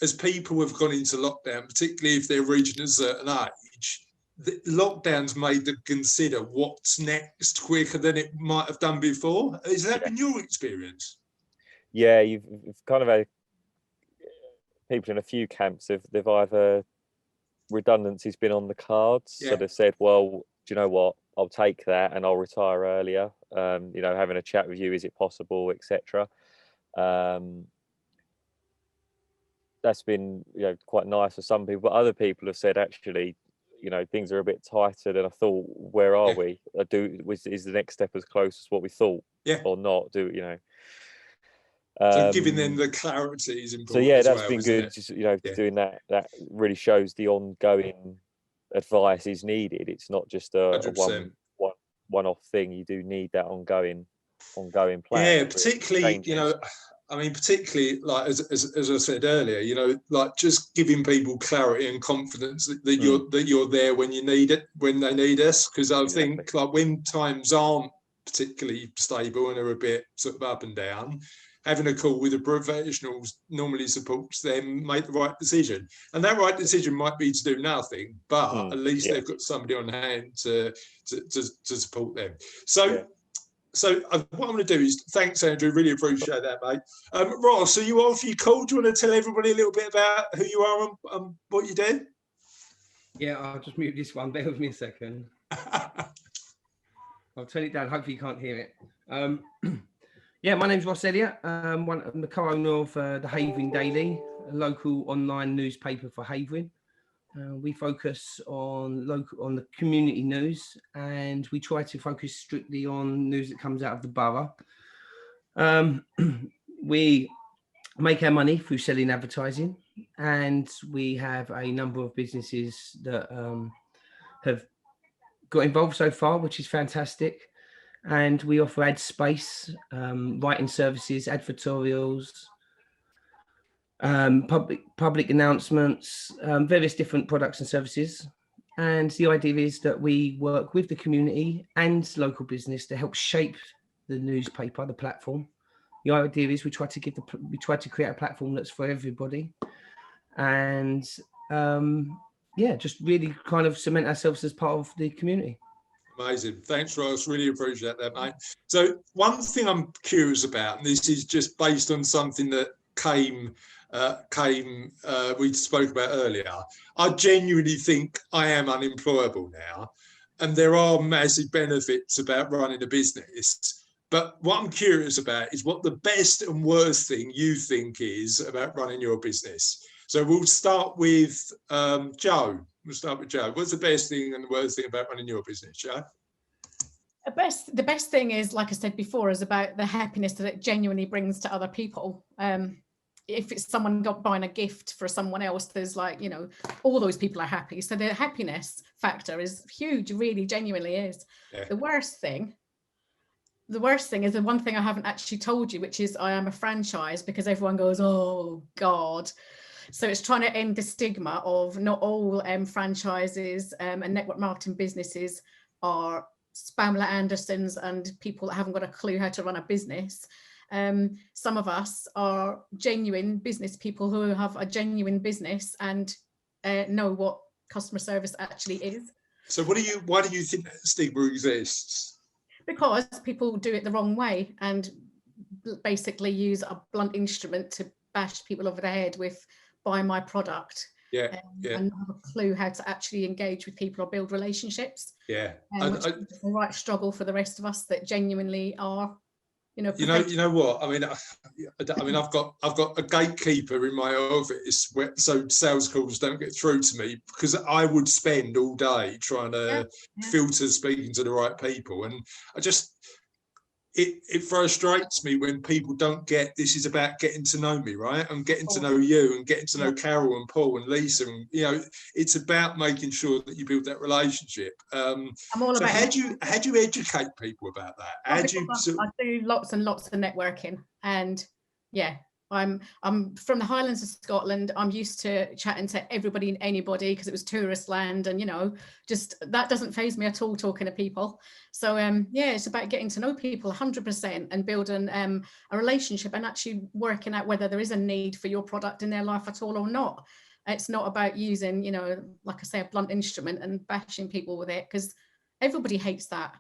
as people have gone into lockdown, particularly if they're reaching a certain age, the lockdowns made them consider what's next quicker than it might have done before. Has that been your experience? Yeah, you've kind of had people in a few camps. They've either redundancy's been on the cards, so they've said, well, do you know what, I'll take that and I'll retire earlier. Having a chat with you, is it possible, etc. That's been quite nice for some people, but other people have said, actually, things are a bit tighter than I thought. Where are we? Is the next step as close as what we thought, or not? So giving them the clarity is important. So yeah, that's been good. Just doing that really shows the ongoing advice is needed. It's not just a one-off thing. You do need that ongoing plan. Yeah, particularly particularly like as I said earlier, like just giving people clarity and confidence that you're there when you need it, when they need us. Because I think like when times aren't particularly stable and are a bit sort of up and down, having a call with a professional normally supports them make the right decision. And that right decision might be to do nothing, but at least they've got somebody on hand to support them. So what I'm going to do is, thanks, Andrew, really appreciate that, mate. Ross, are you off? You called? Do you want to tell everybody a little bit about who you are and what you do? Yeah, I'll just mute this one. Bear with me a second. I'll turn it down. Hopefully you can't hear it. Yeah, my name's Ross Elliott. I'm the co-owner of the Havering Daily, a local online newspaper for Havering. We focus on the community news, and we try to focus strictly on news that comes out of the borough. We make our money through selling advertising, and we have a number of businesses that have got involved so far, which is fantastic. And we offer ad space, writing services, advertorials, public announcements, various different products and services. And the idea is that we work with the community and local business to help shape the newspaper, the platform. The idea is we try to create a platform that's for everybody, and just really kind of cement ourselves as part of the community. Amazing. Thanks, Ross. Really appreciate that, mate. So one thing I'm curious about, and this is just based on something that we spoke about earlier. I genuinely think I am unemployable now, and there are massive benefits about running a business. But what I'm curious about is what the best and worst thing you think is about running your business. So we'll start with Joe. We'll start with Joe. What's the best thing and the worst thing about running your business, Joe? The best thing is, like I said before, is about the happiness that it genuinely brings to other people. If it's someone buying a gift for someone else, there's like, you know, all those people are happy. So the happiness factor is huge, really genuinely is. Yeah. The worst thing is the one thing I haven't actually told you, which is I am a franchise, because everyone goes, oh God. So it's trying to end the stigma of not all franchises and network marketing businesses are Pamela Andersons and people that haven't got a clue how to run a business. Some of us are genuine business people who have a genuine business and know what customer service actually is. So why do you think that stigma exists? Because people do it the wrong way and basically use a blunt instrument to bash people over the head with buy my product. Yeah, and not have a clue how to actually engage with people or build relationships. Yeah, which is the right struggle for the rest of us that genuinely are, you know. You know what? I mean, I've got a gatekeeper in my office, so sales calls don't get through to me, because I would spend all day trying to filter speaking to the right people, and I just. It frustrates me when people don't get this is about getting to know me, right? And getting to know you and getting to know Carol and Paul and Lisa. And, you know, it's about making sure that you build that relationship. I'm all about how do you educate people about that? I do lots and lots of networking, and yeah. I'm from the Highlands of Scotland. I'm used to chatting to everybody and anybody because it was tourist land, and you know, just that doesn't faze me at all, talking to people. So yeah, it's about getting to know people 100% and building a relationship and actually working out whether there is a need for your product in their life at all or not. It's not about using, you know, like I say, a blunt instrument and bashing people with it, because everybody hates that.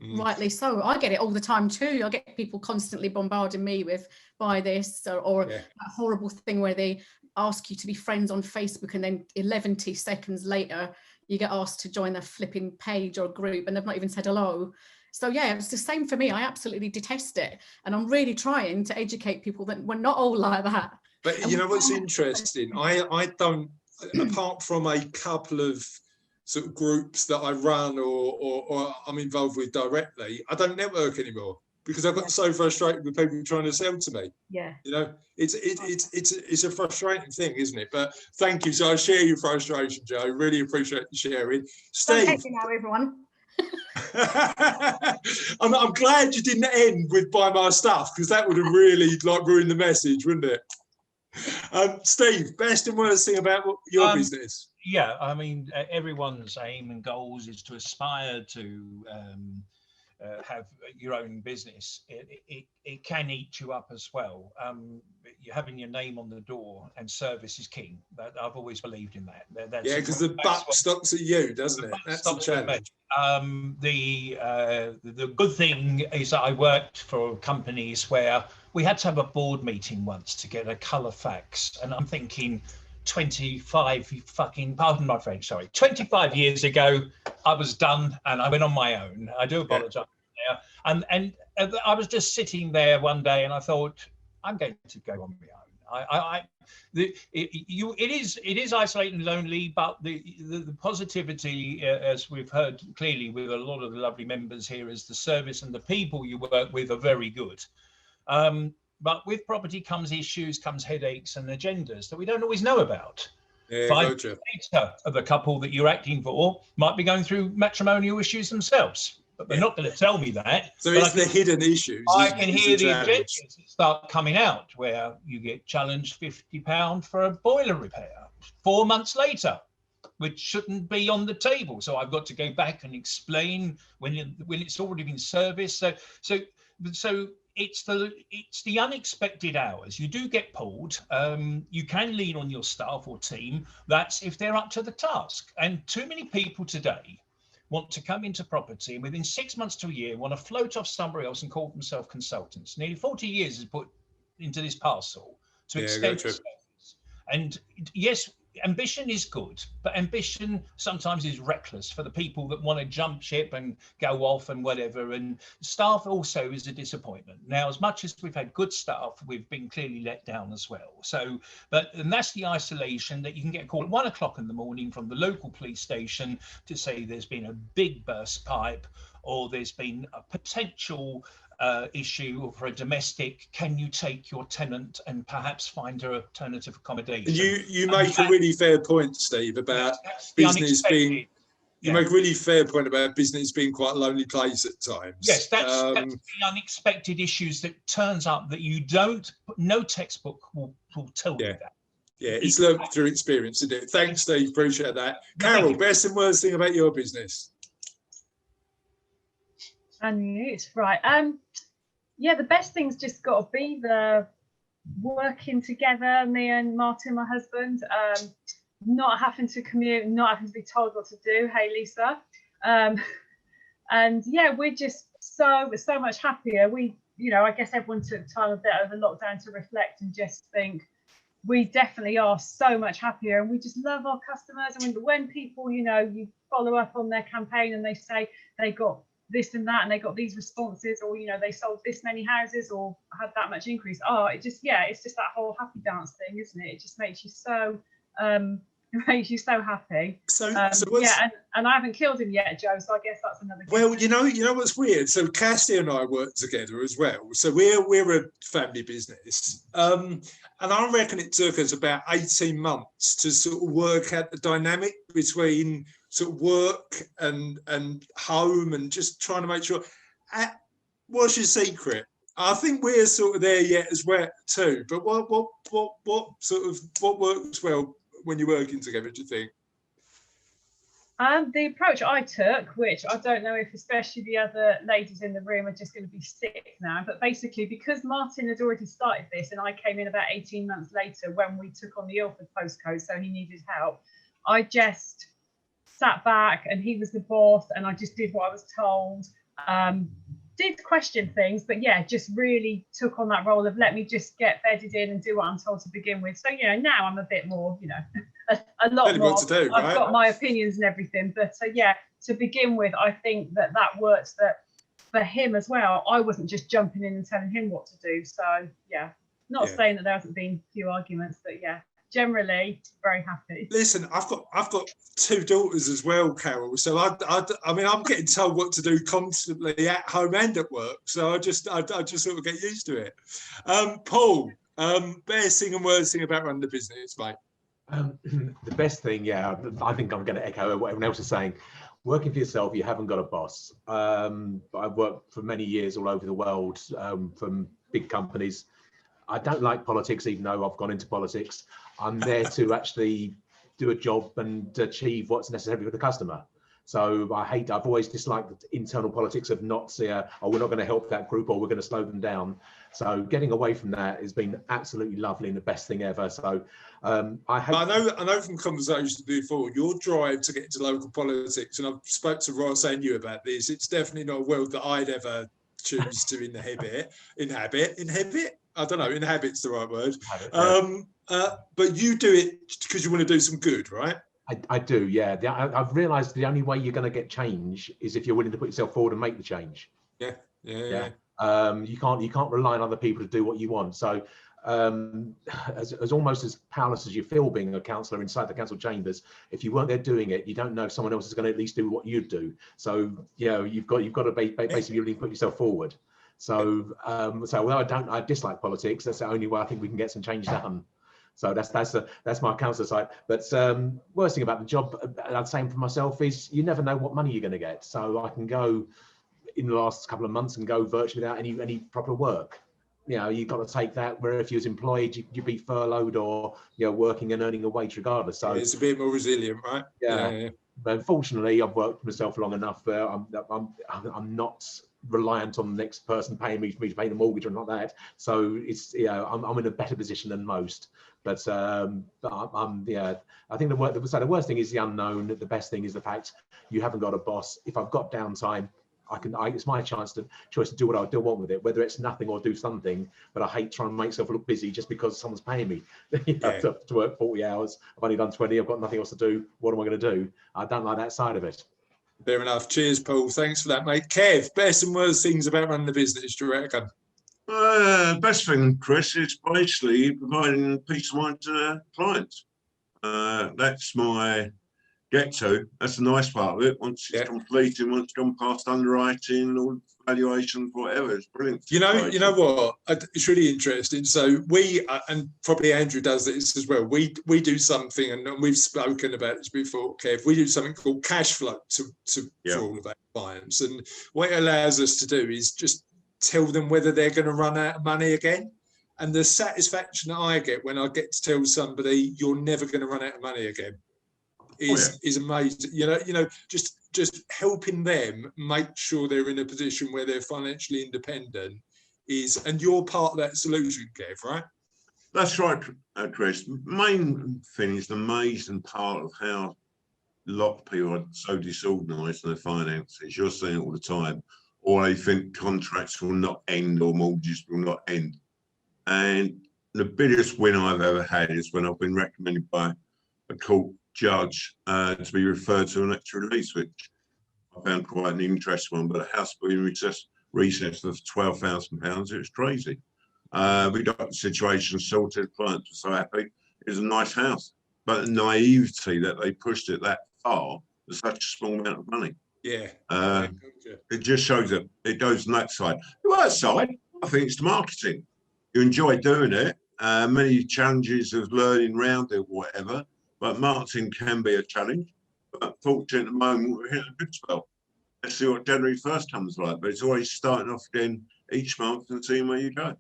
Rightly so. I get it all the time too. I get people constantly bombarding me with buy this or that horrible thing where they ask you to be friends on Facebook and then 11 seconds later you get asked to join a flipping page or group and they've not even said hello. So yeah, it's the same for me. I absolutely detest it, and I'm really trying to educate people that we're not all like that. But you know what's interesting? I don't, apart from a couple of sort of groups that I run or I'm involved with directly, I don't network anymore because I've got so frustrated with people trying to sell to me. Yeah. You know, it's a frustrating thing, isn't it? But thank you. So I share your frustration, Joe. Really appreciate you sharing. Steve. Thank you now, everyone. I'm glad you didn't end with buy my stuff, because that would have really like ruined the message, wouldn't it? Steve, best and worst thing about your business? Yeah, I mean, everyone's aim and goals is to aspire to have your own business. It can eat you up as well. You're having your name on the door, and service is king. I've always believed in that. Yeah, because the buck stops at you, doesn't it? That's the challenge. The good thing is that I worked for companies where we had to have a board meeting once to get a colour fax, and I'm thinking 25 years ago I was done and I went on my own. I do apologize there. And I was just sitting there one day and I thought, I'm going to go on my own. It is isolating and lonely, but the positivity, as we've heard clearly with a lot of the lovely members here, is the service and the people you work with are very good. But with property comes issues, comes headaches and agendas that we don't always know about. Yeah, 5 years later, the couple that you're acting for might be going through matrimonial issues themselves, but they're not going to tell me that. So it's the hidden issues. I can hear the agendas start coming out where you get challenged £50 for a boiler repair 4 months later, which shouldn't be on the table. So I've got to go back and explain when it's already been serviced. So it's the unexpected hours. You do get pulled. You can lean on your staff or team. That's if they're up to the task. And too many people today want to come into property and within 6 months to a year want to float off somewhere else and call themselves consultants. Nearly 40 years is put into this parcel to extend the service. And yes, ambition is good, but ambition sometimes is reckless for the people that want to jump ship and go off and whatever. And staff also is a disappointment. Now, as much as we've had good staff, we've been clearly let down as well. So, and that's the isolation that you can get a call at 1 o'clock in the morning from the local police station to say there's been a big burst pipe, or there's been a potential issue for a domestic. Can you take your tenant and perhaps find her alternative accommodation? You make a really fair point, Steve, about business being. You make a really fair point about business being quite a lonely place at times. Yes, that's the unexpected issues that turns up that you don't. No textbook will tell you that. Yeah, it's learned through experience, isn't it? Thanks, Steve. Appreciate that. Carol, best and worst thing about your business? And it's right. Yeah, the best thing's just got to be the working together, me and Martin, my husband, not having to commute, not having to be told what to do. Hey, Lisa. And yeah, we're just so much happier. We, you know, I guess everyone took time a bit over lockdown to reflect and just think we definitely are so much happier, and we just love our customers. I mean, when people, you know, you follow up on their campaign and they say they got this and that and they got these responses, or, you know, they sold this many houses or had that much increase. Oh, it just, yeah, it's just that whole happy dance thing, isn't it? It just makes you so it makes you so happy. So yeah, and I haven't killed him yet, Joe, so I guess that's another good well thing. you know what's weird, so Cassie and I work together as well, so we're a family business, and I reckon it took us about 18 months to sort of work out the dynamic between sort of work and home, and just trying to make sure. What's your secret? I think we're sort of there yet as well too, but what works well when you're working together, do you think? The approach I took, which I don't know if especially the other ladies in the room are just going to be sick now, but basically because Martin had already started this and I came in about 18 months later when we took on the Ilford postcode, so he needed help, I just sat back and he was the boss and I just did what I was told. Did question things, but yeah, just really took on that role of let me just get bedded in and do what I'm told to begin with. So, you know, now I'm a bit more, you know, a lot more. To do, I've right? got my opinions and everything, but yeah, to begin with, I think that works that for him as well. I wasn't just jumping in and telling him what to do. So yeah, not saying that there hasn't been a few arguments, but yeah, generally very happy. Listen, I've got two daughters as well, Carol. So I mean, I'm getting told what to do constantly at home and at work. So I just sort of get used to it. Paul, best thing and worst thing about running the business, mate? The best thing, yeah, I think I'm going to echo what everyone else is saying. Working for yourself, you haven't got a boss. I've worked for many years all over the world, from big companies. I don't like politics, even though I've gone into politics. I'm there to actually do a job and achieve what's necessary for the customer. So I've always disliked the internal politics of not we're not going to help that group or we're going to slow them down. So getting away from that has been absolutely lovely and the best thing ever. So I know from conversations before, your drive to get into local politics, and I've spoke to Ross and you about this, it's definitely not a world that I'd ever choose to inhabit. I don't know, inhabit's the right word. But you do it because you want to do some good, right? I do, yeah. I've realised the only way you're going to get change is if you're willing to put yourself forward and make the change. Yeah. You can't rely on other people to do what you want. So as almost as powerless as you feel being a councillor inside the council chambers, if you weren't there doing it, you don't know if someone else is going to at least do what you'd do. So you know, you've got to basically really put yourself forward. So although I dislike politics, that's the only way I think we can get some change done. So that's my councillor side. But worst thing about the job, I'd say for myself, is you never know what money you're going to get. So I can go in the last couple of months and go virtually without any proper work. You know, you've got to take that where if you was employed, you'd be furloughed or, you know, working and earning a wage regardless. So it's a bit more resilient, right? Yeah. But unfortunately, I've worked for myself long enough where I'm not reliant on the next person paying me to pay the mortgage or not that. So it's, you know, I'm in a better position than most. But I think the worst thing is the unknown. The best thing is the fact you haven't got a boss. If I've got downtime, it's my choice to do what I do want with it, whether it's nothing or do something. But I hate trying to make myself look busy just because someone's paying me to work 40 hours. I've only done 20. I've got nothing else to do. What am I going to do? I don't like that side of it. Fair enough. Cheers, Paul. Thanks for that, mate. Kev, best and worst things about running the business, do you reckon? Best thing, Chris, is basically providing peace of mind to clients. That's my get-to. That's the nice part of it. Once it's completed, once it's gone past underwriting, all valuations, whatever, it's brilliant. You know what? It's really interesting. So we, and probably Andrew does this as well. We do something, and we've spoken about this before, Kev. We do something called cash flow for all of our clients, and what it allows us to do is just tell them whether they're going to run out of money again. And the satisfaction that I get when I get to tell somebody you're never going to run out of money again is amazing. You know, just helping them make sure they're in a position where they're financially independent and you're part of that solution, Kev, right? That's right, Chris. Main thing is the amazing part of how a lot of people are so disorganised in their finances. You're seeing it all the time. Or they think contracts will not end or mortgages will not end. And the biggest win I've ever had is when I've been recommended by a court judge to be referred to an extra release, which I found quite an interesting one. But a house being recessed for £12,000, it was crazy. We got the situation sorted. Clients were so happy. It was a nice house, but the naivety that they pushed it that far was such a small amount of money. It just shows that it goes on that side. The worst side, I think, it's the marketing. You enjoy doing it. Many challenges of learning around it, whatever. But marketing can be a challenge. But fortunately, at the moment, we're hitting a good spell. Let's see what January 1st comes like. But it's always starting off again each month and seeing where you go.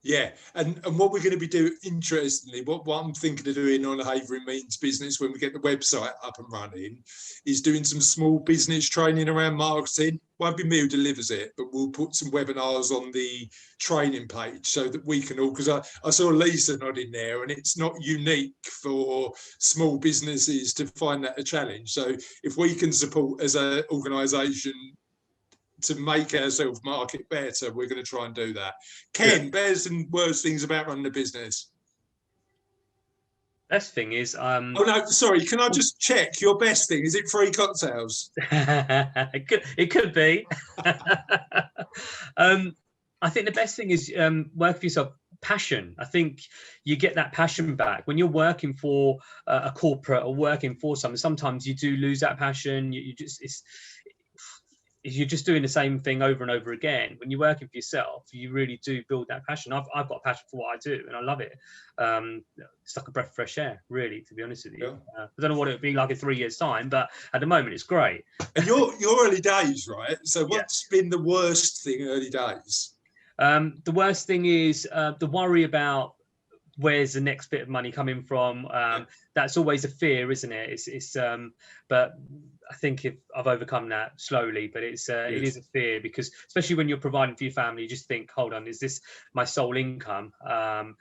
Yeah, and what we're going to be doing, interestingly, what I'm thinking of doing on Havering Means Business when we get the website up and running is doing some small business training around marketing. Won't be me who delivers it, but we'll put some webinars on the training page so that we can all, because I saw Lisa nodding there, and it's not unique for small businesses to find that a challenge. So if we can support as an organisation to make ourselves market better, we're going to try and do that. Ken, best and worst things about running a business? Best thing is oh no, sorry, can I just check your best thing? Is it free cocktails? it could be. I think the best thing is work for yourself. Passion. I think you get that passion back when you're working for a corporate or working for something. Sometimes you do lose that passion. You're just doing the same thing over and over again. When you're working for yourself, you really do build that passion. I've got a passion for what I do, and I love it. It's like a breath of fresh air, really, to be honest with you. I don't know what it would be like in 3 years' time, but at the moment, it's great. And your early days, right? So what's been the worst thing early days? The worst thing is the worry about where's the next bit of money coming from. That's always a fear, isn't it? But I think I've overcome that slowly, but it is a fear, because especially when you're providing for your family, you just think, hold on, is this my sole income? Am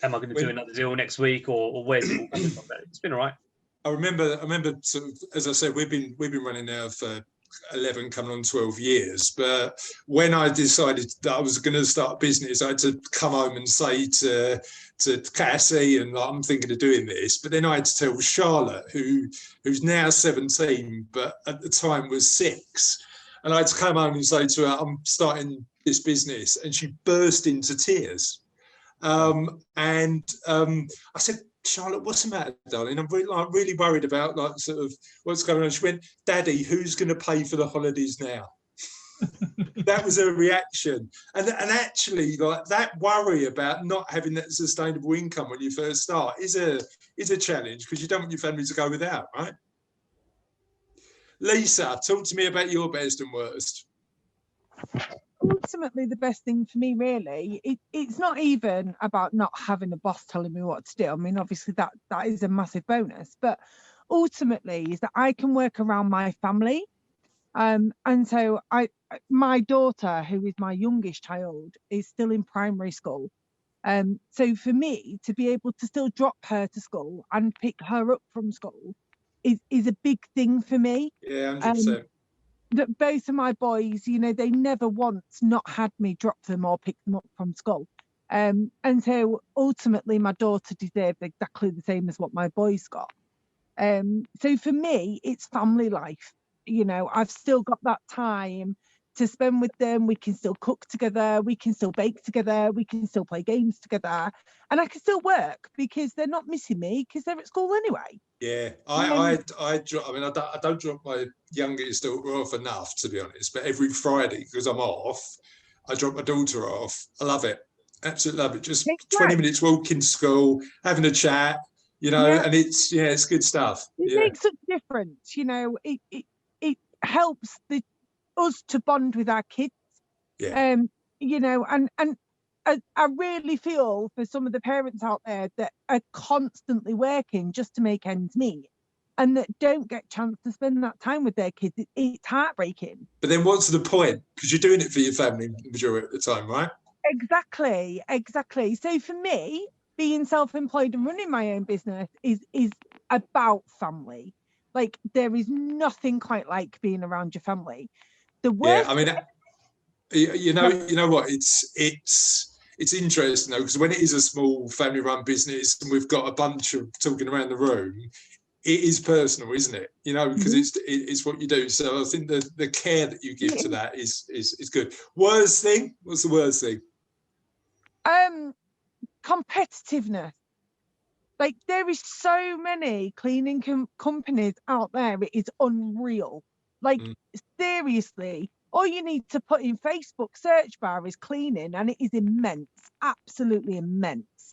I going to do another deal next week, or where's it all coming from? But it's been all right. I remember sort of, as I said, we've been running now for 11 coming on 12 years, but when I decided that I was going to start a business, I had to come home and say to Cassie, and I'm thinking of doing this, but then I had to tell Charlotte, who's now 17 but at the time was 6, and I had to come home and say to her, I'm starting this business, and she burst into tears. I said, Charlotte, what's the matter, darling? I'm really worried about sort of what's going on. She went, Daddy, who's going to pay for the holidays now? That was her reaction. And actually, that worry about not having that sustainable income when you first start is a challenge, because you don't want your family to go without, right? Lisa, talk to me about your best and worst. Ultimately, the best thing for me, really, it's not even about not having a boss telling me what to do. I mean, obviously that is a massive bonus, but ultimately is that I can work around my family. And so my daughter, who is my youngest child, is still in primary school. So for me to be able to still drop her to school and pick her up from school is a big thing for me. Yeah, 100%. that both of my boys, you know, they never once not had me drop them or pick them up from school. And so ultimately my daughter deserved exactly the same as what my boys got. So for me, it's family life. You know, I've still got that time to spend with them. We can still cook together, we can still bake together, we can still play games together, and I can still work because they're not missing me because they're at school anyway. Yeah, I mean, I don't drop my youngest daughter off enough, to be honest, but every Friday, because I'm off, I drop my daughter off. I love it. Absolutely love it. Just 20 minutes walking to school, having a chat, you know, and it's good stuff. It makes such a difference, you know. It helps us to bond with our kids. Yeah. You know, and I really feel for some of the parents out there that are constantly working just to make ends meet and that don't get a chance to spend that time with their kids. It's heartbreaking. But then what's the point? Because you're doing it for your family the majority of the time, right? Exactly. So for me, being self-employed and running my own business is about family. Like, there is nothing quite like being around your family. The worst. Yeah, I mean, you know what? It's interesting though, because when it is a small family-run business and we've got a bunch of talking around the room, it is personal, isn't it? You know, because it's what you do. So I think the care that you give to that is good. Worst thing? What's the worst thing? Competitiveness. Like, there is so many cleaning companies out there, it is unreal. Like, seriously, all you need to put in Facebook search bar is cleaning and it is immense, absolutely immense.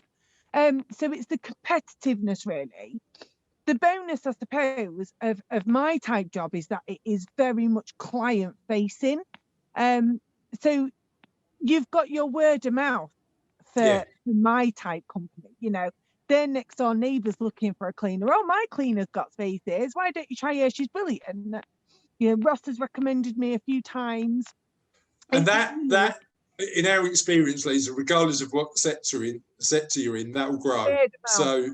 So it's the competitiveness, really. The bonus, I suppose, of my type job is that it is very much client facing. So you've got your word of mouth for my type company, you know. Their next door neighbours looking for a cleaner. Oh, my cleaner's got spaces. Why don't you try her? She's brilliant. You know, Ross has recommended me a few times. And that in our experience, Lisa, regardless of what sector you're in, that will grow. So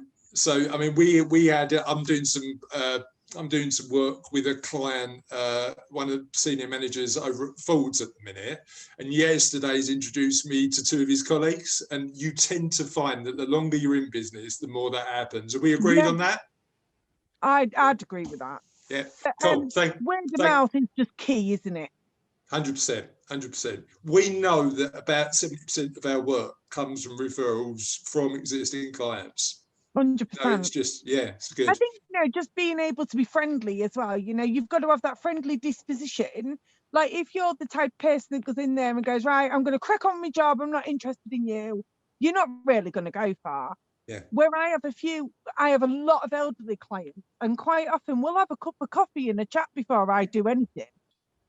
I mean, we had. I'm doing some work with a client, one of the senior managers over at Ford's at the minute, and yesterday's introduced me to two of his colleagues. And you tend to find that the longer you're in business, the more that happens. Are we agreed on that? I'd agree with that. Yeah, cool. Word of mouth is just key, isn't it? 100%. We know that about 70% of our work comes from referrals from existing clients. 100%. No, it's just, it's good. I think, you know, just being able to be friendly as well. You know, you've got to have that friendly disposition. Like, if you're the type of person that goes in there and goes, right, I'm going to crack on my job, I'm not interested in you, you're not really going to go far. Yeah. Where I have a lot of elderly clients, and quite often we'll have a cup of coffee and a chat before I do anything.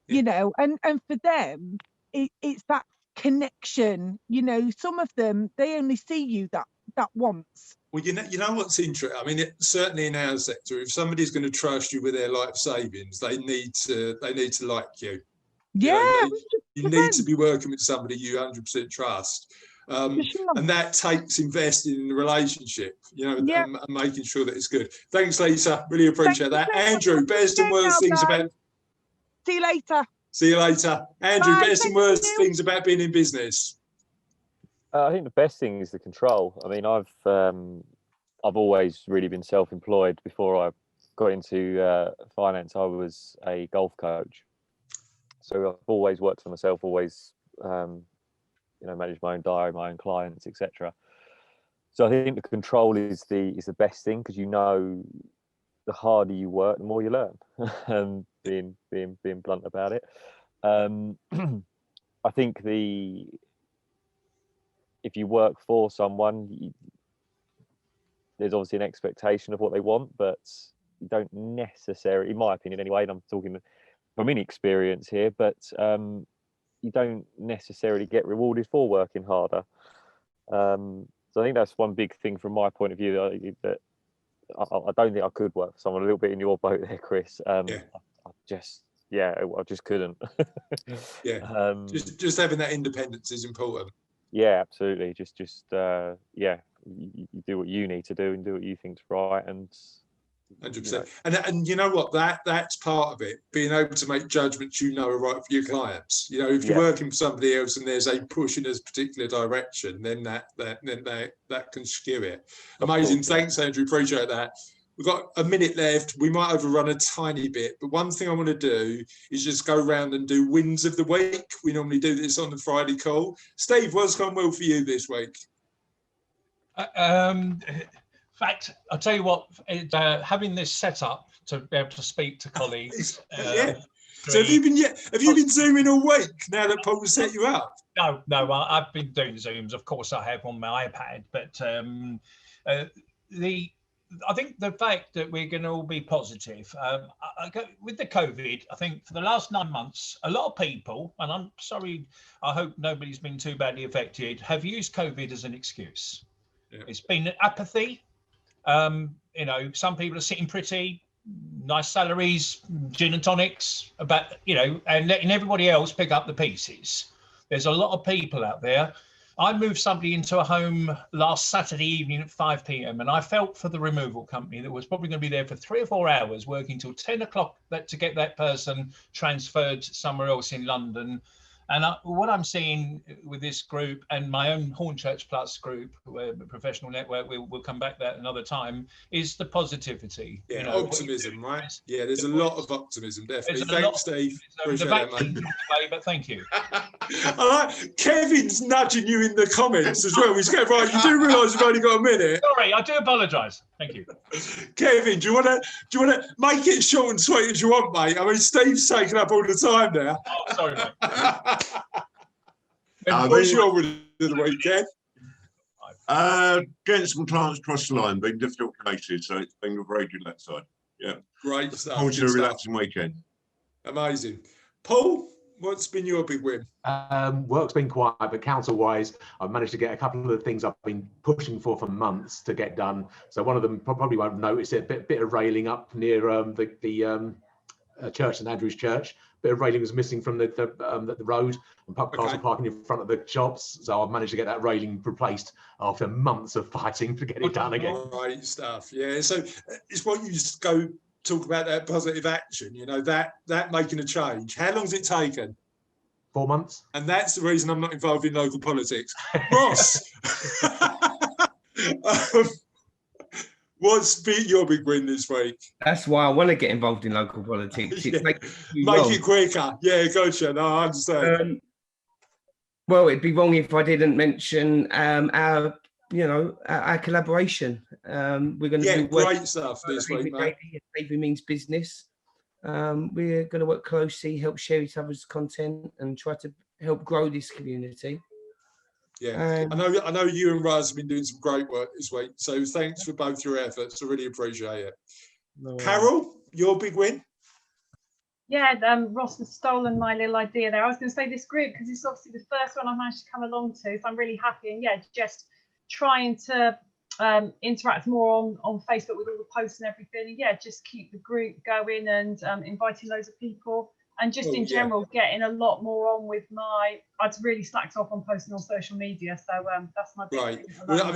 Yeah. You know, and for them, it's that connection. You know, some of them, they only see you that once. Well, you know what's interesting. I mean, certainly in our sector, if somebody's going to trust you with their life savings, they need to like you. Yeah, you need to be working with somebody you 100% trust. And that takes investing in the relationship, you know, and making sure that it's good. Thanks, Lisa. Really appreciate that. Andrew, best and worst things about. See you later. See you later, Andrew. Bye, best and worst things about being in business. I think the best thing is the control. I mean, I've always really been self-employed. Before I got into finance, I was a golf coach, so I've always worked for myself. Always. You know, manage my own diary, my own clients, etc. So I think the control is the best thing, because you know, the harder you work, the more you learn. Being blunt about it. I think if you work for someone, there's obviously an expectation of what they want, but you don't necessarily, in my opinion anyway, and I'm talking from inexperience here, but you don't necessarily get rewarded for working harder. So I think that's one big thing from my point of view, that I don't think I could work for someone. A little bit in your boat there, Chris. I just couldn't. Just having that independence is important. Yeah, absolutely. Just you do what you need to do and do what you think's right, and 100%. And you know what? That's part of it. Being able to make judgments you know are right for your clients. You know, if you're working for somebody else and there's a push in a particular direction, then that can skew it. Amazing. Thanks, Andrew. Appreciate that. We've got a minute left. We might overrun a tiny bit, but one thing I want to do is just go around and do wins of the week. We normally do this on the Friday call. Steve, what's gone well for you this week? In fact, I'll tell you what, having this set up to be able to speak to colleagues. So have you been Zooming all week now that Paul set you up? No, I've been doing Zooms. Of course, I have on my iPad, but I think the fact that we're going to all be positive with the COVID, I think for the last 9 months, a lot of people, and I'm sorry, I hope nobody's been too badly affected, have used COVID as an excuse. Yeah. It's been apathy. You know, some people are sitting pretty, nice salaries, gin and tonics, and letting everybody else pick up the pieces. There's a lot of people out there. I moved somebody into a home last Saturday evening at 5 p.m. and I felt for the removal company that was probably going to be there for 3 or 4 hours working till 10 o'clock to get that person transferred somewhere else in London. And what I'm seeing with this group and my own Hornchurch Plus group, professional network, we'll come back to that another time, is the positivity. Yeah, you know, optimism, right? Yeah, there's a lot of optimism, definitely. Thanks, Steve. Appreciate that, mate. But thank you. I like Kevin's nudging you in the comments as well. He's going, right, you do realise you've only got a minute. Sorry, I do apologise. Thank you. Kevin, do you want to make it short and sweet as you want, mate? I mean, Steve's taking up all the time now. Oh, sorry, mate. What's your win of the weekend? Getting some clients across the line, been difficult cases, so it's been very good that side. Yeah. Great stuff. Always a relaxing weekend. Amazing. Paul, what's been your big win? Work's been quiet, but council-wise, I've managed to get a couple of the things I've been pushing for months to get done. So one of them probably won't notice it, a bit of railing up near the church, St Andrew's Church. Bit of railing was missing from the road, and cars were parking in front of the shops. So I've managed to get that railing replaced after months of fighting to get it done again. Great stuff. Yeah. So it's what you just go talk about, that positive action. You know, that making a change. How long's it taken? 4 months. And that's the reason I'm not involved in local politics. Ross, what's your big win this week? That's why I want to get involved in local politics. Yeah. Make it quicker. Yeah, gotcha. No, I understand. Well, it'd be wrong if I didn't mention our collaboration. We're going to do great stuff this week, mate. Behaviour means business. We're going to work closely, help share each other's content, and try to help grow this community. Yeah, I know you and Raz have been doing some great work this week. So thanks for both your efforts. I really appreciate it. Carol, your big win? Yeah, Ross has stolen my little idea there. I was going to say this group because it's obviously the first one I've managed to come along to. So I'm really happy. And yeah, just trying to interact more on Facebook with all the posts and everything. And yeah, just keep the group going and inviting loads of people. And just in general, getting a lot more on with I'd really slacked off on posting on social media. So that's my big right. Well, I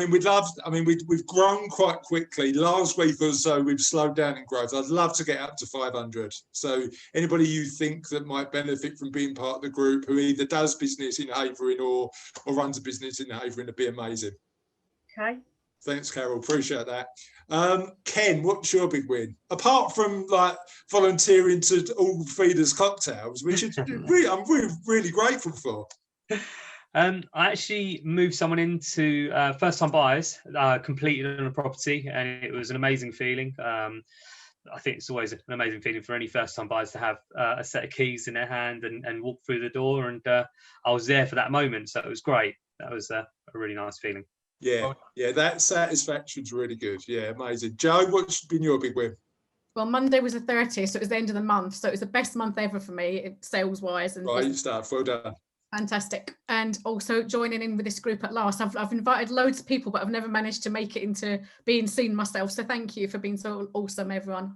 mean, we've grown quite quickly. Last week or so, we've slowed down in growth. I'd love to get up to 500. So anybody you think that might benefit from being part of the group who either does business in Havering or runs a business in Havering, would be amazing. Okay. Thanks, Carol. Appreciate that. Ken, what's your big win? Apart from like volunteering to all feeders cocktails, which is I'm really grateful for. I actually moved someone into first-time buyers, completed on a property, and it was an amazing feeling. I think it's always an amazing feeling for any first-time buyers to have a set of keys in their hand and walk through the door. And I was there for that moment, so it was great. That was a really nice feeling. Yeah, that satisfaction's really good. Yeah, amazing. Joe, what's been your big win? Well, Monday was the 30th, so it was the end of the month. So it was the best month ever for me, sales-wise. And right stuff. Well done. Fantastic. And also joining in with this group at last. I've invited loads of people, but I've never managed to make it into being seen myself. So thank you for being so awesome, everyone.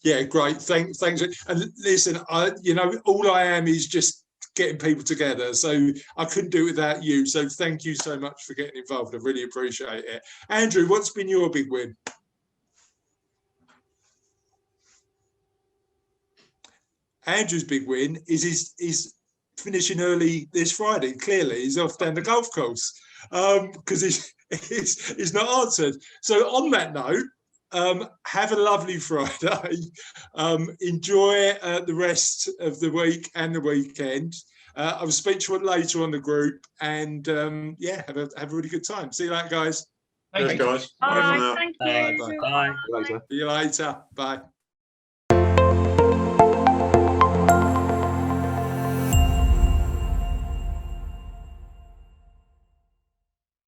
Yeah, great. Thanks. And listen, all I am is just getting people together, so I couldn't do it without you, so thank you so much for getting involved. I really appreciate it. Andrew, what's been your big win? Andrew's big win is he's finishing early this Friday. Clearly, he's off down the golf course because he's not answered. So on that note, have a lovely Friday. Enjoy the rest of the week and the weekend. I'll speak to you later on the group, and yeah, have a really good time. See you later, guys. Thanks, guys. Bye. Thank you. Bye. See you later. See you later. Bye.